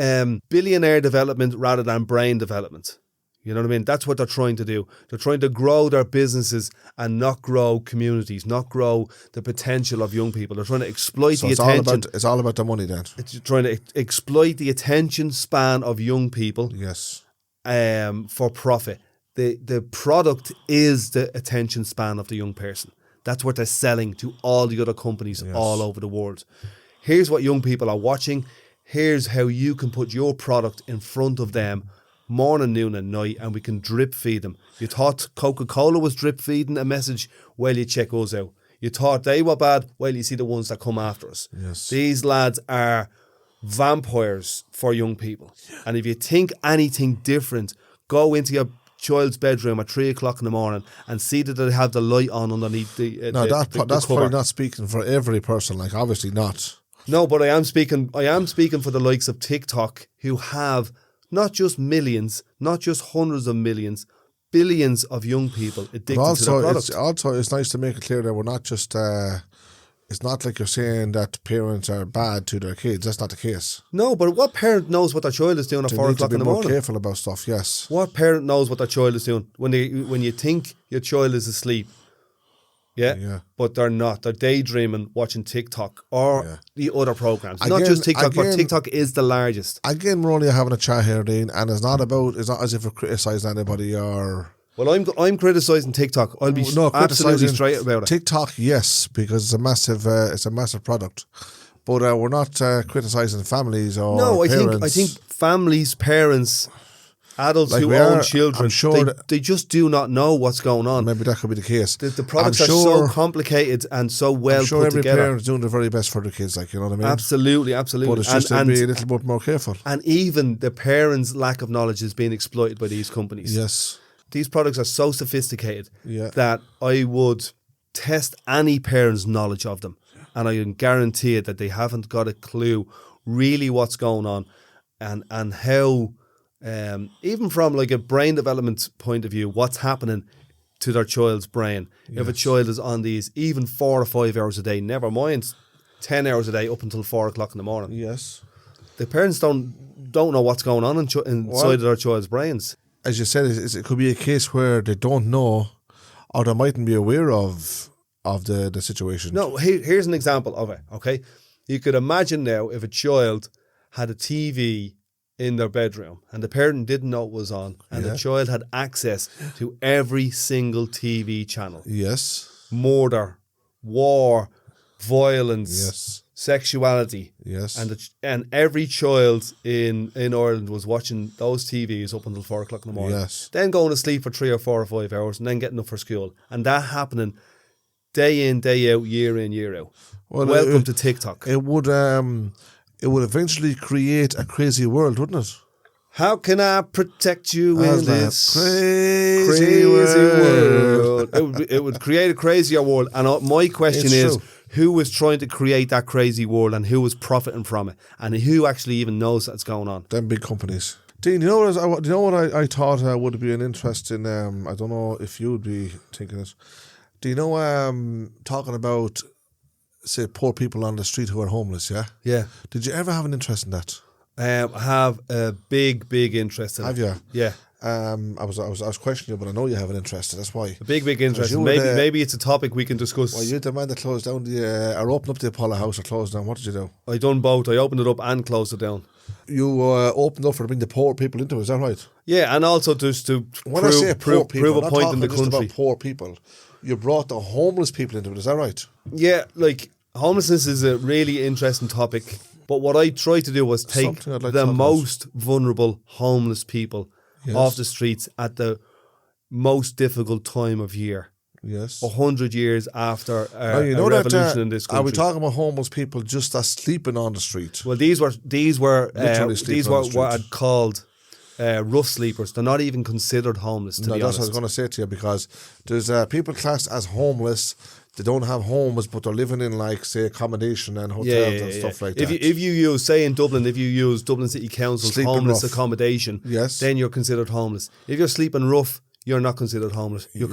billionaire development rather than brain development. You know what I mean? That's what they're trying to do. They're trying to grow their businesses and not grow communities, not grow the potential of young people. They're trying to exploit the attention. It's all about the money then. It's trying to exploit the attention span of young people. Yes. For profit. The product is the attention span of the young person. That's what they're selling to all the other companies all over the world. Here's what young people are watching. Here's how you can put your product in front of them morning, noon and night, and we can drip feed them. You thought Coca-Cola was drip feeding a message? Well, you check us out. You thought they were bad? Well, you see the ones that come after us. Yes. These lads are vampires for young people. Yeah. And if you think anything different, go into your child's bedroom at 3 o'clock in the morning and see that they have the light on underneath the that's cover. Probably not speaking for every person, like obviously not. No, but I am speaking for the likes of TikTok, who have not just millions, not just hundreds of millions, billions of young people addicted to the product. It's nice to make it clear that we're not just. It's not like you're saying that parents are bad to their kids. That's not the case. No, but what parent knows what their child is doing at 4 o'clock in the morning? Be more careful about stuff. Yes. What parent knows what their child is doing when you think your child is asleep? Yeah. But they're not. They're daydreaming, watching TikTok or the other programs. Not just TikTok, but TikTok is the largest. Again, we're only having a chat here, Dean, and it's not as if we're criticising anybody or. Well, I'm criticising TikTok. I'll be absolutely straight about it. TikTok, yes, because it's a massive product, but we're not criticising families or parents. I think families, parents, adults who own children, they just do not know what's going on. Maybe that could be the case. The products are so complicated and so well put together. I'm sure every parent's doing their very best for their kids, like, you know what I mean? Absolutely. But it's just to be a little bit more careful. And even the parents' lack of knowledge is being exploited by these companies. Yes. These products are so sophisticated that I would test any parent's knowledge of them. And I can guarantee it that they haven't got a clue really what's going on and how, even from like a brain development point of view, what's happening to their child's brain. Yes. If a child is on these even 4 or 5 hours a day, never mind 10 hours a day up until 4 o'clock in the morning. Yes. The parents don't know what's going on inside of their child's brains. As you said, it could be a case where they don't know or they mightn't be aware of the situation. No, here's an example of it, okay? You could imagine now if a child had a TV in their bedroom and the parent didn't know it was on and the child had access to every single TV channel. Yes. Murder, war, violence. Yes. Sexuality, yes, and every child in Ireland was watching those TVs up until 4 o'clock in the morning. Yes, then going to sleep for 3 or 4 or 5 hours, and then getting up for school, and that happening day in, day out, year in, year out. Well, welcome to TikTok. It would eventually create a crazy world, wouldn't it? How can I protect you in this crazy world? It would create a crazier world, and my question is. True. Who was trying to create that crazy world and who was profiting from it and who actually even knows that's going on? Them big companies. Dean, you know what I thought would be an interesting, I don't know if you would be thinking it. Do you know, talking about, say, poor people on the street who are homeless, yeah? Yeah. Did you ever have an interest in that? I have a big interest in it. Have you? Yeah. I was questioning you, but I know you have an interest. That's why. A big interest. Maybe it's a topic we can discuss. Well, you're the man that closed down or opened up the Apollo House or closed down. What did you do? I done both. I opened it up and closed it down. You opened up for to bring the poor people into it. Is that right? Yeah, and also just to prove a point in the country. About poor people. You brought the homeless people into it. Is that right? Yeah, like homelessness is a really interesting topic. But what I tried to do was take the most vulnerable homeless people off the streets at the most difficult time of year. Yes. 100 years after a revolution in this country. Are we talking about homeless people just sleeping on the street? Well, these were what I'd called rough sleepers. They're not even considered homeless, to be honest. That's what I was going to say to you, because there's people classed as homeless. They don't have homes, but they're living in, like, say, accommodation and hotels and stuff like that. If you use, say in Dublin, if you use Dublin City Council's homeless accommodation, then you're considered homeless. If you're sleeping rough, you're not considered homeless. You're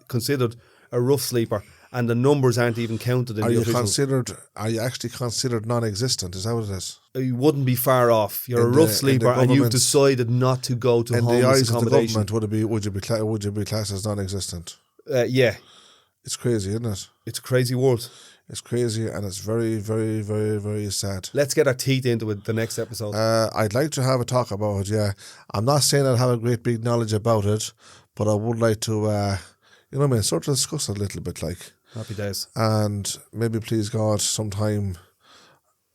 considered a rough sleeper, and the numbers aren't even counted in the official. Are you actually considered non-existent? Is that what it is? You wouldn't be far off. You're a rough sleeper, and you've decided not to go to homeless accommodation. In the eyes of the government, would you be classed as non-existent? Yeah. It's crazy, isn't it? It's a crazy world. It's crazy, and it's very, very, very, very sad. Let's get our teeth into it the next episode. I'd like to have a talk about it, yeah. I'm not saying I'd have a great big knowledge about it, but I would like to, sort of discuss it a little bit, like. Happy days. And maybe, please God, sometime,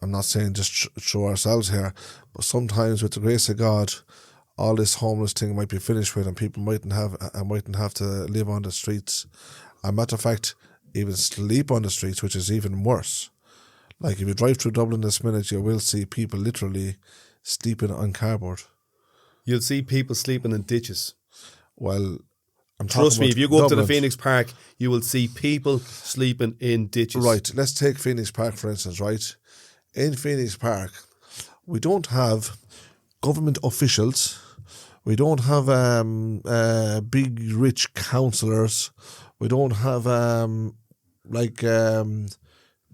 I'm not saying just through ourselves here, but sometimes with the grace of God, all this homeless thing might be finished with, and people mightn't have to live on the streets. As a matter of fact, even sleep on the streets, which is even worse. Like, if you drive through Dublin this minute, you will see people literally sleeping on cardboard. You'll see people sleeping in ditches. Well, trust me, if you go up to the Phoenix Park, you will see people sleeping in ditches. Right, let's take Phoenix Park, for instance, right? In Phoenix Park, we don't have government officials. We don't have big rich councillors. We don't have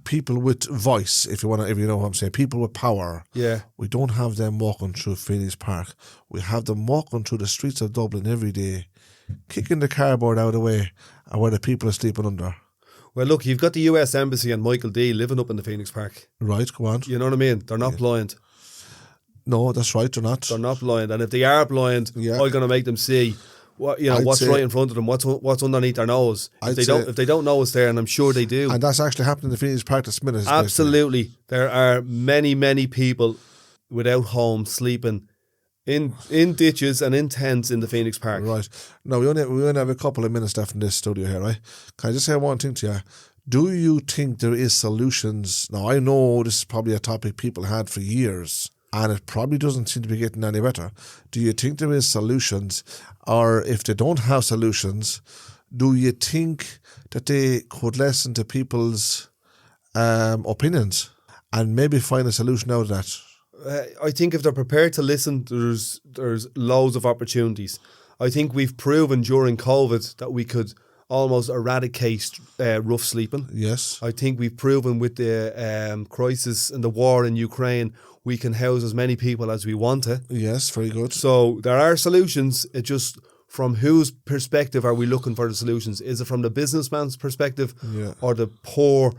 people with voice, if you know what I'm saying, people with power. Yeah. We don't have them walking through Phoenix Park. We have them walking through the streets of Dublin every day, kicking the cardboard out of the way, and where the people are sleeping under. Well, look, you've got the US Embassy and Michael D living up in the Phoenix Park. Right, go on. You know what I mean? They're not blind. No, that's right, they're not. They're not blind. And if they are blind, Yeah. I'm going to make them see what's say- right in front of them, what's underneath their nose. If they don't know it's there, and I'm sure they do. And that's actually happening in the Phoenix Park this minute. Absolutely. There are many, many people without homes sleeping in ditches and in tents in the Phoenix Park. Right. Now, we only have a couple of minutes left in this studio here, right? Can I just say one thing to you? Do you think there is solutions? Now, I know this is probably a topic people had for years, and it probably doesn't seem to be getting any better. Do you think there is solutions? Or if they don't have solutions, do you think that they could listen to people's opinions and maybe find a solution out of that? I think if they're prepared to listen, there's loads of opportunities. I think we've proven during COVID that we could almost eradicate rough sleeping. Yes. I think we've proven with the crisis and the war in Ukraine, we can house as many people as we want to. Yes, very good. So there are solutions. It just, from whose perspective are we looking for the solutions? Is it from the businessman's perspective or the poor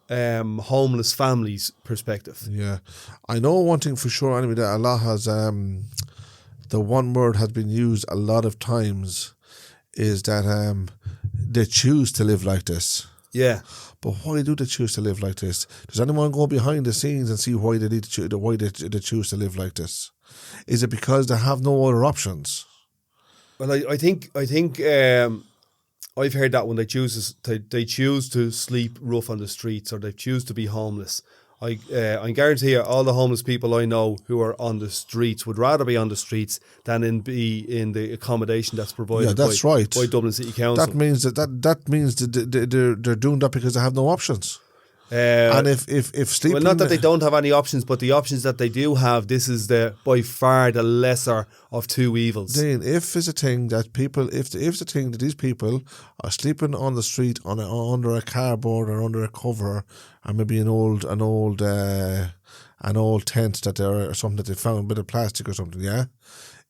homeless families' perspective? Yeah. I know one thing for sure anyway, that Allah has, the one word has been used a lot of times, is that they choose to live like this. Yeah. But why do they choose to live like this? Does anyone go behind the scenes and see why they need to why they choose to live like this? Is it because they have no other options? Well, I think I've heard that when they choose to sleep rough on the streets, or they choose to be homeless. I guarantee you, all the homeless people I know who are on the streets would rather be on the streets than be in the accommodation that's provided by Dublin City Council. That means that means that they're doing that because they have no options. And if sleeping, well, not that they don't have any options, but the options that they do have, this is by far the lesser of two evils. Dean, if it's a thing that people, if it's a thing that these people are sleeping on the street under a cardboard or under a cover, and maybe an old tent or something that they found, a bit of plastic or something, yeah.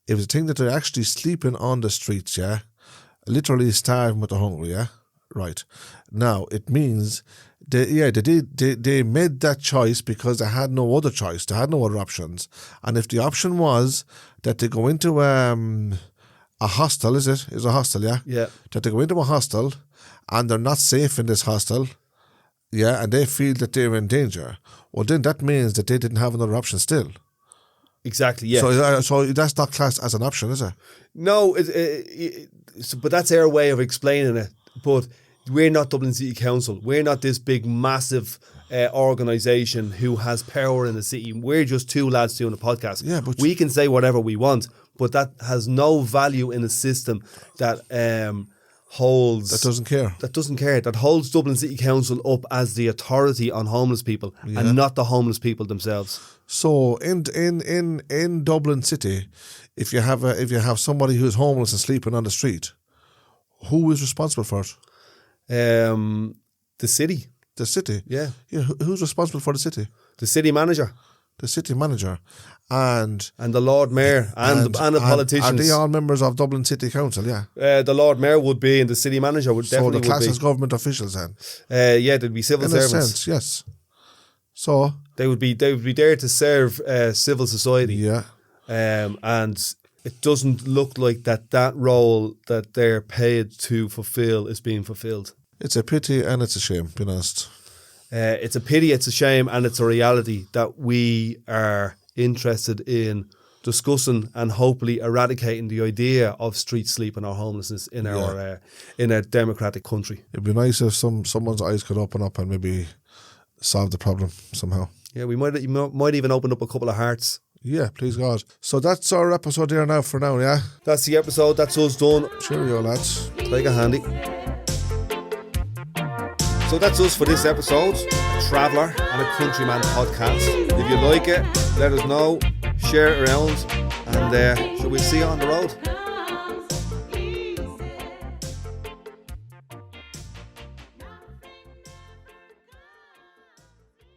If it's a thing that they're actually sleeping on the streets, yeah, literally starving with the hungry, yeah, right. Now it means they made that choice because they had no other choice. They had no other options. And if the option was that they go into a hostel, is a hostel, yeah? Yeah. That they go into a hostel and they're not safe in this hostel, yeah, and they feel that they're in danger, well, then that means that they didn't have another option still. Exactly, yeah. So that's not classed as an option, is it? No, but that's our way of explaining it. But we're not Dublin City Council. We're not this big, massive organisation who has power in the city. We're just two lads doing a podcast. Yeah, but we can say whatever we want, but that has no value in a system that holds... That doesn't care. That holds Dublin City Council up as the authority on homeless people and not the homeless people themselves. So in Dublin City, if you have somebody who's homeless and sleeping on the street, who is responsible for it? The city. The city? Yeah. Who's responsible for the city? The city manager. The city manager. And the Lord Mayor and the politicians. Are they all members of Dublin City Council, yeah? The Lord Mayor would be, and the city manager would definitely be. So the class as government officials then? Yeah, they'd be civil servants. In a sense, yes. So they would be there to serve civil society. Yeah. And it doesn't look like that role that they're paid to fulfill is being fulfilled. It's a pity and it's a shame, being honest. It's a pity, it's a shame, and it's a reality that we are interested in discussing and hopefully eradicating the idea of street sleeping or homelessness in our in a democratic country. It'd be nice if someone's eyes could open up and maybe solve the problem somehow. Yeah, we might even open up a couple of hearts. Yeah, please God. So that's our episode here now for now, yeah? That's the episode, that's us done. Cheerio, lads. Take a handy. So that's us for this episode, a Traveller and a Countryman podcast. If you like it, let us know, share it around, And so we'll see you on the road.